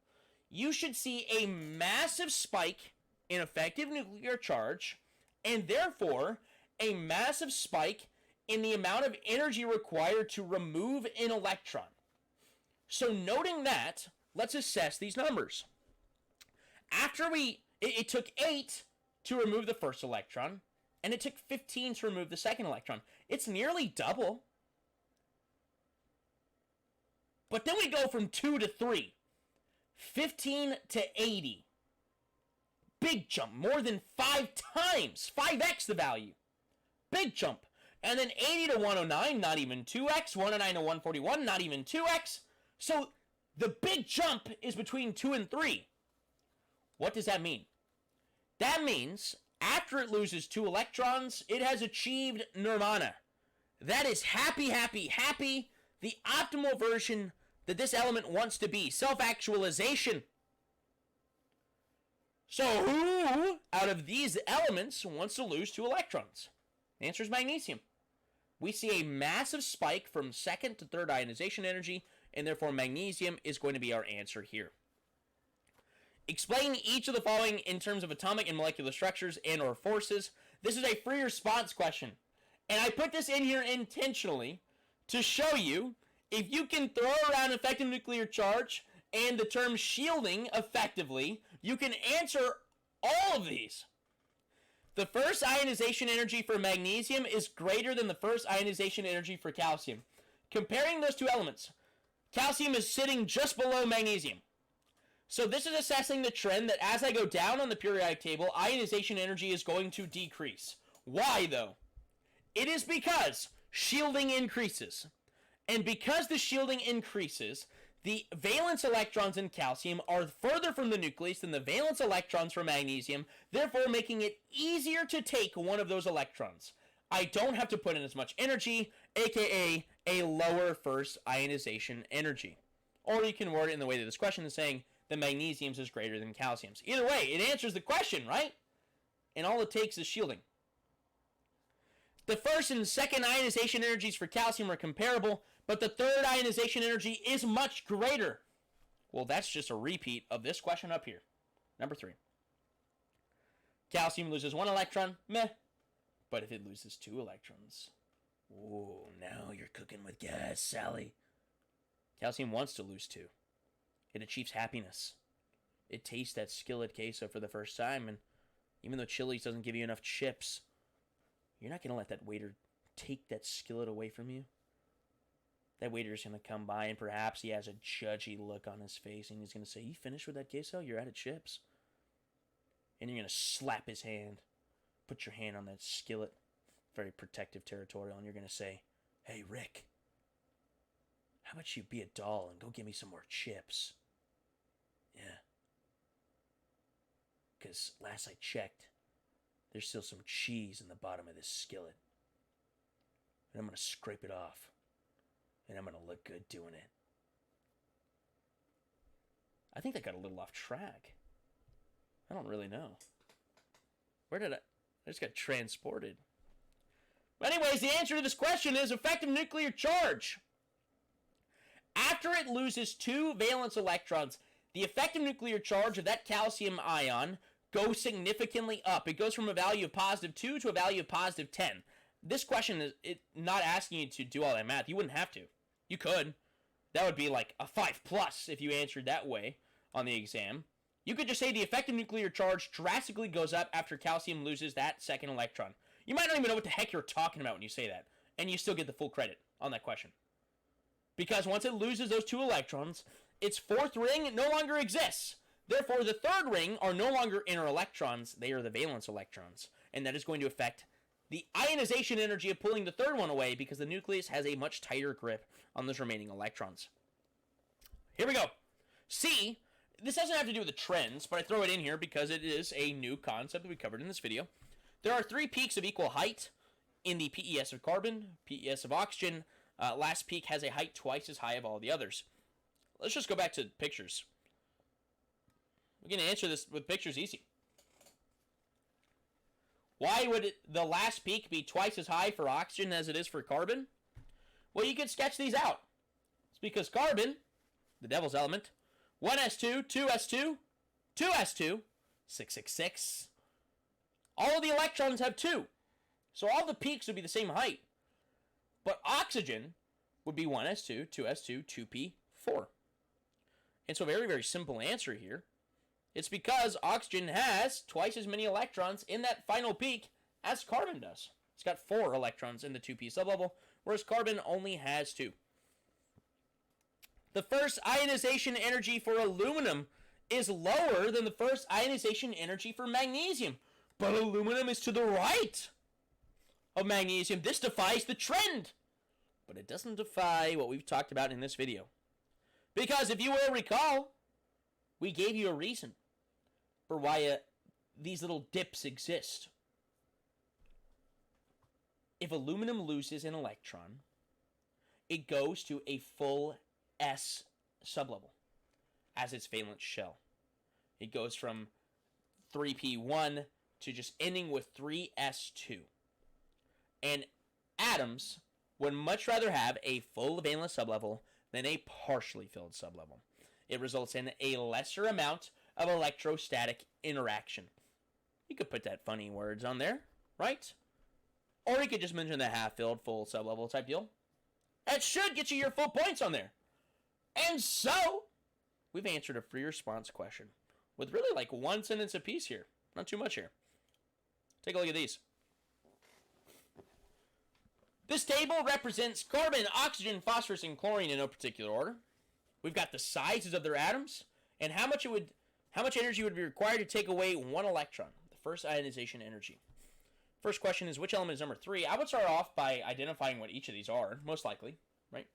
you should see a massive spike in effective nuclear charge, and therefore a massive spike in the amount of energy required to remove an electron. So noting that, let's assess these numbers. It took 8 to remove the first electron, and it took 15 to remove the second electron. It's nearly double. But then we go from 2 to 3. 15 to 80. Big jump, more than 5 times, 5x the value. Big jump. And then 80 to 109, not even 2x. 109 to 141, not even 2x. So the big jump is between 2 and 3. What does that mean? That means after it loses 2 electrons, it has achieved nirvana. That is happy, happy, happy. The optimal version that this element wants to be. Self-actualization. So who out of these elements wants to lose 2 electrons? The answer is magnesium. We see a massive spike from second to third ionization energy, and therefore magnesium is going to be our answer here. Explain each of the following in terms of atomic and molecular structures and or forces. This is a free response question. And I put this in here intentionally to show you if you can throw around effective nuclear charge and the term shielding effectively, you can answer all of these. The first ionization energy for magnesium is greater than the first ionization energy for calcium. Comparing those two elements, calcium is sitting just below magnesium. So this is assessing the trend that as I go down on the periodic table, ionization energy is going to decrease. Why though? It is because shielding increases. And because the shielding increases, the valence electrons in calcium are further from the nucleus than the valence electrons for magnesium, therefore making it easier to take one of those electrons. I don't have to put in as much energy, aka a lower first ionization energy. Or you can word it in the way that this question is saying, the magnesium's is greater than calcium's. Either way, it answers the question, right? And all it takes is shielding. The first and second ionization energies for calcium are comparable, but the third ionization energy is much greater. Well, that's just a repeat of this question up here. Number 3. Calcium loses 1 electron, meh. But if it loses 2 electrons, ooh, now you're cooking with gas, Sally. Calcium wants to lose 2. It achieves happiness. It tastes that skillet queso for the first time, and even though Chili's doesn't give you enough chips, you're not going to let that waiter take that skillet away from you. That waiter's going to come by, and perhaps he has a judgy look on his face, and he's going to say, "You finished with that queso? You're out of chips." And you're going to slap his hand, put your hand on that skillet, very protective territorial, and you're going to say, "Hey, Rick, how about you be a doll and go get me some more chips?" Yeah. Because last I checked, there's still some cheese in the bottom of this skillet. And I'm going to scrape it off. And I'm going to look good doing it. I think that got a little off track. I don't really know. Where did I just got transported. But anyways, the answer to this question is effective nuclear charge. After it loses 2 valence electrons, the effective nuclear charge of that calcium ion goes significantly up. It goes from a value of +2 to a value of +10. This question is not asking you to do all that math. You wouldn't have to. You could. That would be like a 5+ if you answered that way on the exam. You could just say the effective nuclear charge drastically goes up after calcium loses that second electron. You might not even know what the heck you're talking about when you say that, and you still get the full credit on that question. Because once it loses those 2 electrons, its 4th ring no longer exists. Therefore, the 3rd ring are no longer inner electrons, they are the valence electrons. And that is going to affect the ionization energy of pulling the 3rd one away because the nucleus has a much tighter grip on those remaining electrons. Here we go. C, this doesn't have to do with the trends, but I throw it in here because it is a new concept that we covered in this video. There are 3 peaks of equal height in the PES of carbon, PES of oxygen. Last peak has a height twice as high of all the others. Let's just go back to pictures. We're going to answer this with pictures easy. Why would the last peak be twice as high for oxygen as it is for carbon? Well, you could sketch these out. It's because carbon, the devil's element, 1s2, 2s2, 2s2, 666. All of the electrons have 2. So all the peaks would be the same height. But oxygen would be 1s2, 2s2, 2p4. And so very, very simple answer here. It's because oxygen has twice as many electrons in that final peak as carbon does. It's got 4 electrons in the 2p sublevel, whereas carbon only has 2. The first ionization energy for aluminum is lower than the first ionization energy for magnesium. But aluminum is to the right of magnesium. This defies the trend. But it doesn't defy what we've talked about in this video. Because if you will recall, we gave you a reason for why these little dips exist. If aluminum loses an electron, it goes to a full S sublevel as its valence shell. It goes from 3p1 to just ending with 3s2. And atoms would much rather have a full valence sublevel than a partially filled sublevel. It results in a lesser amount of electrostatic interaction. You could put that funny words on there, right? Or you could just mention the half-filled, full sublevel type deal. That should get you your full points on there. And so, we've answered a free response question with really like 1 sentence apiece here. Not too much here. Take a look at these. This table represents carbon, oxygen, phosphorus, and chlorine in no particular order. We've got the sizes of their atoms and how much energy would be required to take away 1 electron, the first ionization energy. First question is, which element is number 3? I would start off by identifying what each of these are, most likely, right?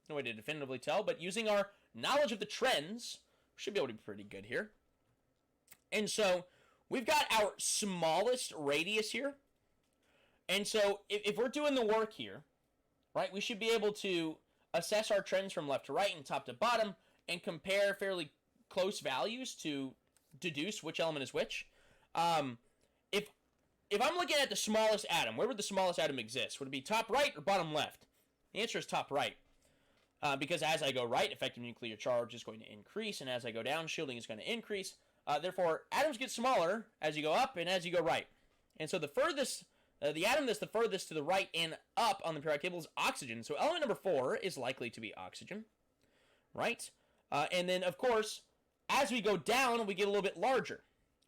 No way to definitively tell, but using our knowledge of the trends, we should be able to be pretty good here. And so, we've got our smallest radius here. And so, if we're doing the work here, right, we should be able to assess our trends from left to right and top to bottom and compare fairly close values to deduce which element is which. If I'm looking at the smallest atom, where would the smallest atom exist? Would it be top right or bottom left? The answer is top right. Because as I go right, effective nuclear charge is going to increase, and as I go down, shielding is going to increase. Therefore, atoms get smaller as you go up and as you go right. And so the furthest The atom that's the furthest to the right and up on the periodic table is oxygen. So element number 4 is likely to be oxygen, right? And then, of course, as we go down, we get a little bit larger.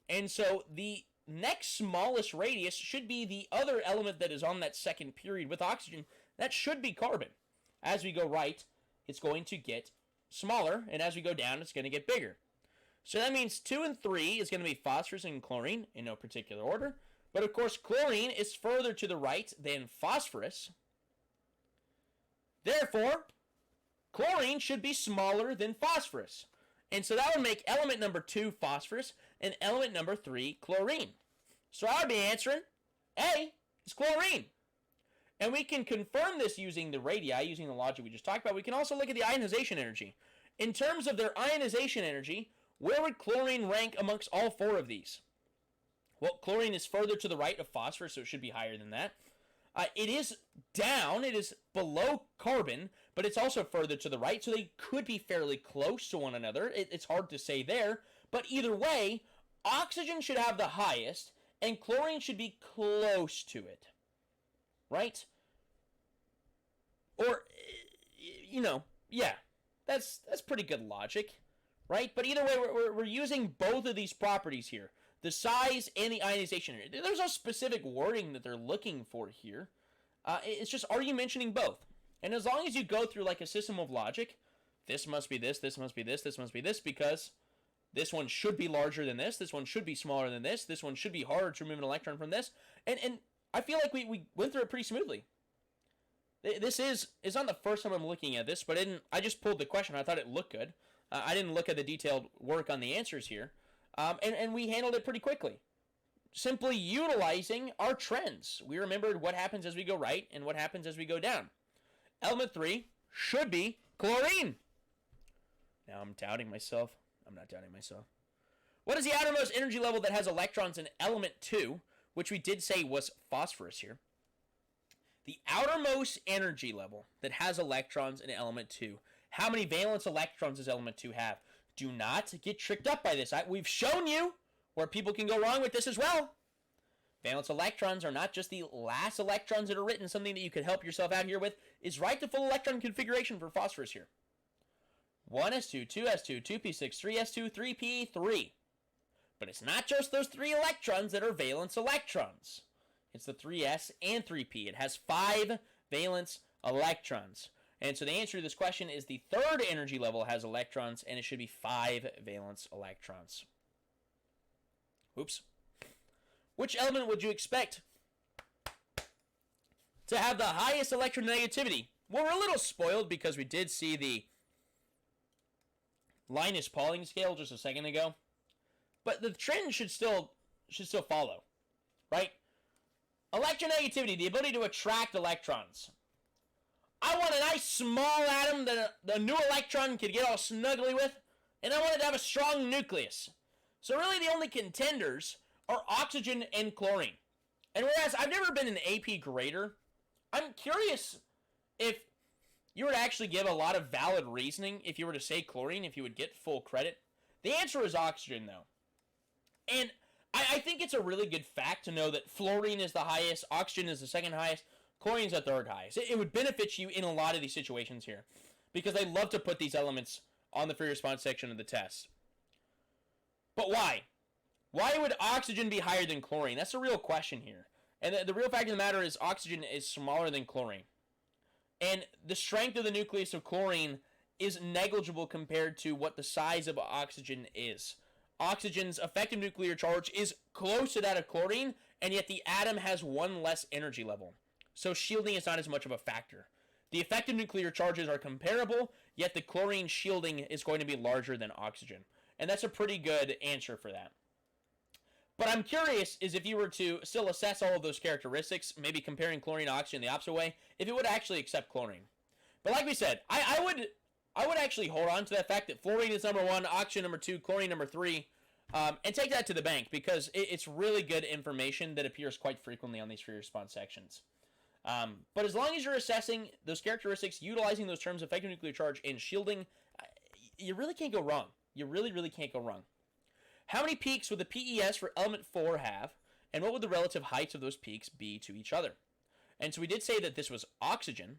And so the next smallest radius should be the other element that is on that second period with oxygen. That should be carbon. As we go right, it's going to get smaller, and as we go down, it's going to get bigger. So that means 2 and 3 is going to be phosphorus and chlorine in no particular order. But of course, chlorine is further to the right than phosphorus. Therefore, chlorine should be smaller than phosphorus. And so that would make element number 2 phosphorus and element number 3 chlorine. So I would be answering A is chlorine. And we can confirm this using the radii, using the logic we just talked about. We can also look at the ionization energy. In terms of their ionization energy, where would chlorine rank amongst all 4 of these? Well, chlorine is further to the right of phosphorus, so it should be higher than that. It is down, it is below carbon, but it's also further to the right, so they could be fairly close to one another. It's hard to say there, but either way, oxygen should have the highest, and chlorine should be close to it, right? Or, yeah, that's pretty good logic, right? But either way, we're using both of these properties here. The size and the ionization energy. There's no specific wording that they're looking for here. It's just, are you mentioning both? And as long as you go through like a system of logic, this must be this must be this must be this, because this one should be larger than this one should be smaller than this one should be harder to remove an electron from this. And I feel like we went through it pretty smoothly. This is not the first time I'm looking at this, but I just pulled the question. I thought it looked good. I didn't look at the detailed work on the answers here. And we handled it pretty quickly. Simply utilizing our trends. We remembered what happens as we go right and what happens as we go down. Element 3 should be chlorine. Now I'm doubting myself. I'm not doubting myself. What is the outermost energy level that has electrons in element 2, which we did say was phosphorus here? The outermost energy level that has electrons in element 2. How many valence electrons does element 2 have? Do not get tricked up by this. We've shown you where people can go wrong with this as well. Valence electrons are not just the last electrons that are written. Something that you could help yourself out here with is write the full electron configuration for phosphorus here. 1s2, 2s2, 2p6, 3s2, 3p3. But it's not just those 3 electrons that are valence electrons. It's the 3s and 3p. It has 5 valence electrons. And so the answer to this question is the third energy level has electrons, and it should be 5 valence electrons. Oops. Which element would you expect to have the highest electronegativity? Well, we're a little spoiled because we did see the Linus-Pauling scale just a second ago. But the trend should still follow, right? Electronegativity, the ability to attract electrons. I want a nice small atom that the new electron could get all snuggly with, and I want it to have a strong nucleus. So really the only contenders are oxygen and chlorine. And whereas I've never been an AP grader, I'm curious if you were to actually give a lot of valid reasoning if you were to say chlorine, if you would get full credit. The answer is oxygen, though. And I think it's a really good fact to know that fluorine is the highest, oxygen is the second highest, chlorine is the third highest. It would benefit you in a lot of these situations here, because they love to put these elements on the free response section of the test. But why? Why would oxygen be higher than chlorine? That's a real question here. And the real fact of the matter is oxygen is smaller than chlorine. And the strength of the nucleus of chlorine is negligible compared to what the size of oxygen is. Oxygen's effective nuclear charge is close to that of chlorine, and yet the atom has one less energy level. So shielding is not as much of a factor. The effective nuclear charges are comparable, yet the chlorine shielding is going to be larger than oxygen. And that's a pretty good answer for that. But I'm curious is if you were to still assess all of those characteristics, maybe comparing chlorine to oxygen the opposite way, if it would actually accept chlorine. But like we said, I would actually hold on to that fact that fluorine is number 1, oxygen number 2, chlorine number 3, and take that to the bank, because it's really good information that appears quite frequently on these free response sections. But as long as you're assessing those characteristics, utilizing those terms, effective nuclear charge and shielding, you really can't go wrong. You really, really can't go wrong. How many peaks would the PES for element 4 have? and what would the relative heights of those peaks be to each other? And so we did say that this was oxygen.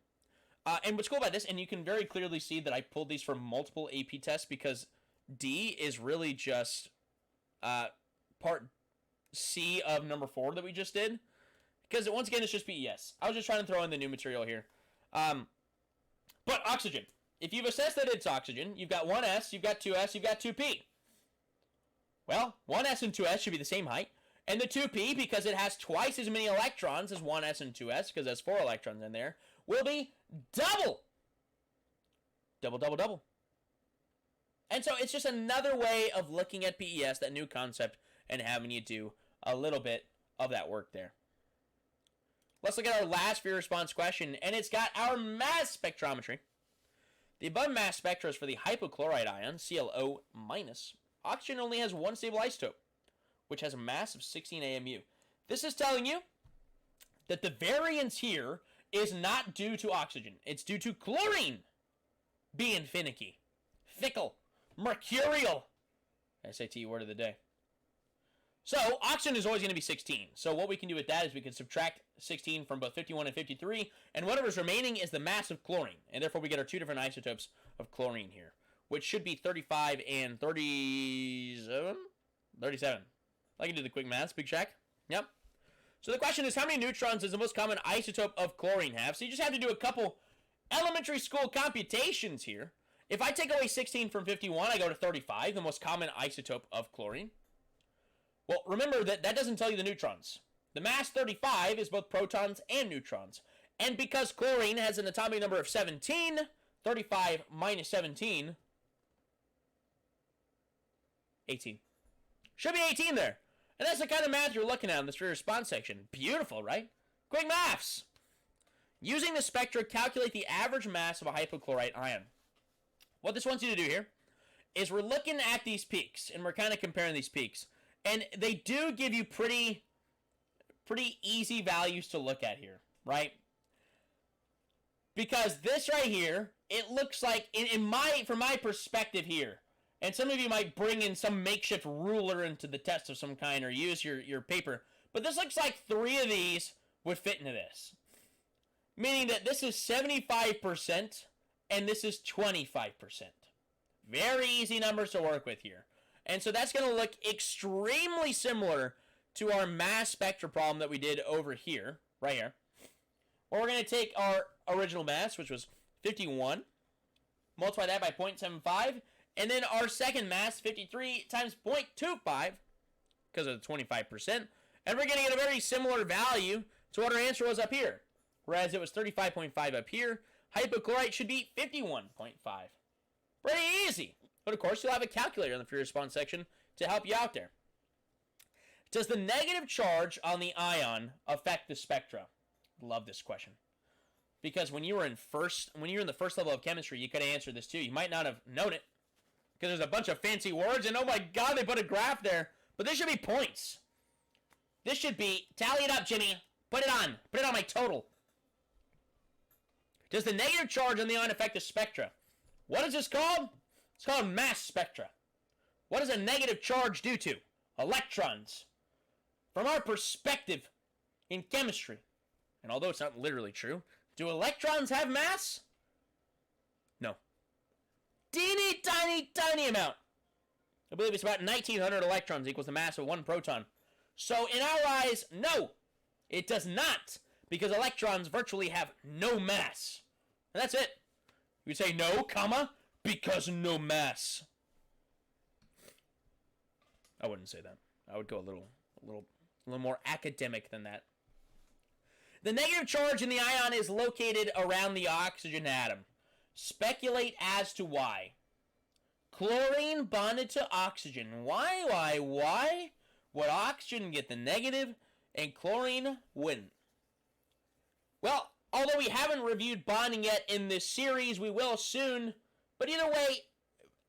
And what's cool about this, and you can very clearly see that I pulled these from multiple AP tests because D is really just part C of number 4 that we just did. Because once again, it's just PES. I was just trying to throw in the new material here. But oxygen. If you've assessed that it's oxygen, you've got 1s, you've got 2s, you've got 2p. Well, 1s and 2s should be the same height. And the 2p, because it has twice as many electrons as 1s and 2s, because there's 4 electrons in there, will be double. Double, double, double. And so it's just another way of looking at PES, that new concept, and having you do a little bit of that work there. Let's look at our last fear response question, and it's got our mass spectrometry. The above mass spectra is for the hypochlorite ion, ClO-. Oxygen only has one stable isotope, which has a mass of 16 AMU. This is telling you that the variance here is not due to oxygen. It's due to chlorine being finicky, fickle, mercurial. SAT word of the day. So oxygen is always going to be 16. So what we can do with that is we can subtract 16 from both 51 and 53, and whatever's remaining is the mass of chlorine. And therefore we get our two different isotopes of chlorine here, which should be 35 and 37? 37. I can do the quick maths, Big Shack. Yep. So the question is, how many neutrons does the most common isotope of chlorine have? So you just have to do a couple elementary school computations here. If I take away 16 from 51, I go to 35, the most common isotope of chlorine. Well, remember that doesn't tell you the neutrons. The mass 35 is both protons and neutrons. And because chlorine has an atomic number of 17, 35 minus 17, 18. Should be 18 there. And that's the kind of math you're looking at in this free response section. Beautiful, right? Quick maths. Using the spectra, calculate the average mass of a hypochlorite ion. What this wants you to do here is we're looking at these peaks, and we're kind of comparing these peaks. And they do give you pretty easy values to look at here, right? Because this right here, it looks like, from my perspective here, and some of you might bring in some makeshift ruler into the test of some kind or use your paper, but this looks like 3 of these would fit into this. Meaning that this is 75% and this is 25%. Very easy numbers to work with here. And so that's going to look extremely similar to our mass spectra problem that we did over here, right here. Where we're going to take our original mass, which was 51, multiply that by 0.75, and then our second mass, 53 times 0.25, because of the 25%, and we're going to get a very similar value to what our answer was up here. Whereas it was 35.5 up here, hypochlorite should be 51.5. Pretty easy. But of course, you'll have a calculator in the free response section to help you out there. Does the negative charge on the ion affect the spectra? Love this question. Because when you were in the first level of chemistry, you could have answered this too. You might not have known it, because there's a bunch of fancy words, and oh my god, they put a graph there. But this should be points. This should be, tally it up, Jimmy. Put it on my total. Does the negative charge on the ion affect the spectra? What is this called? It's called mass spectra. What does a negative charge do to? Electrons. From our perspective in chemistry, and although it's not literally true, do electrons have mass? No. Teeny tiny, tiny amount. I believe it's about 1900 electrons equals the mass of one proton. So in our eyes, no, it does not, because electrons virtually have no mass. And that's it. You say no, comma, because no mass. I wouldn't say that. I would go a little more academic than that. The negative charge in the ion is located around the oxygen atom. Speculate as to why. Chlorine bonded to oxygen. Why? Would oxygen get the negative and chlorine wouldn't? Well, although we haven't reviewed bonding yet in this series, we will soon. But either way,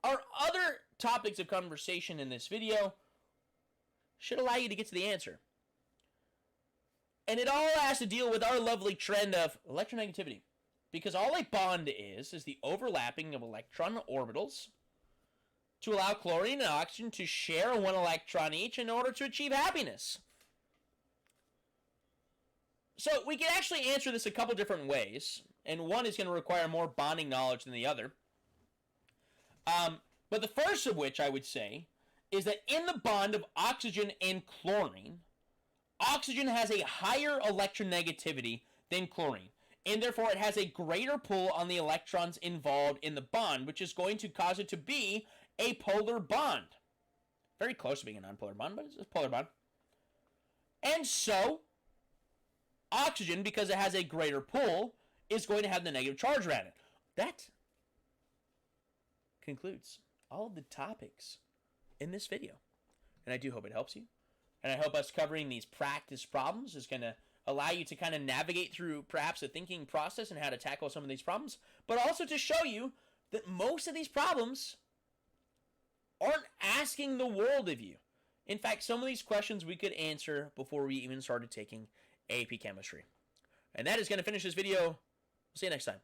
our other topics of conversation in this video should allow you to get to the answer. And it all has to deal with our lovely trend of electronegativity. Because all a bond is the overlapping of electron orbitals to allow chlorine and oxygen to share one electron each in order to achieve happiness. So we can actually answer this a couple different ways, and one is going to require more bonding knowledge than the other. But the first of which I would say is that in the bond of oxygen and chlorine, oxygen has a higher electronegativity than chlorine, and therefore it has a greater pull on the electrons involved in the bond, which is going to cause it to be a polar bond. Very close to being a nonpolar bond, but it's a polar bond. And so, oxygen, because it has a greater pull, is going to have the negative charge around it. That concludes all of the topics in this video. And I do hope it helps you. And I hope us covering these practice problems is going to allow you to kind of navigate through perhaps a thinking process and how to tackle some of these problems, but also to show you that most of these problems aren't asking the world of you. In fact, some of these questions we could answer before we even started taking AP Chemistry. And that is going to finish this video. We'll see you next time.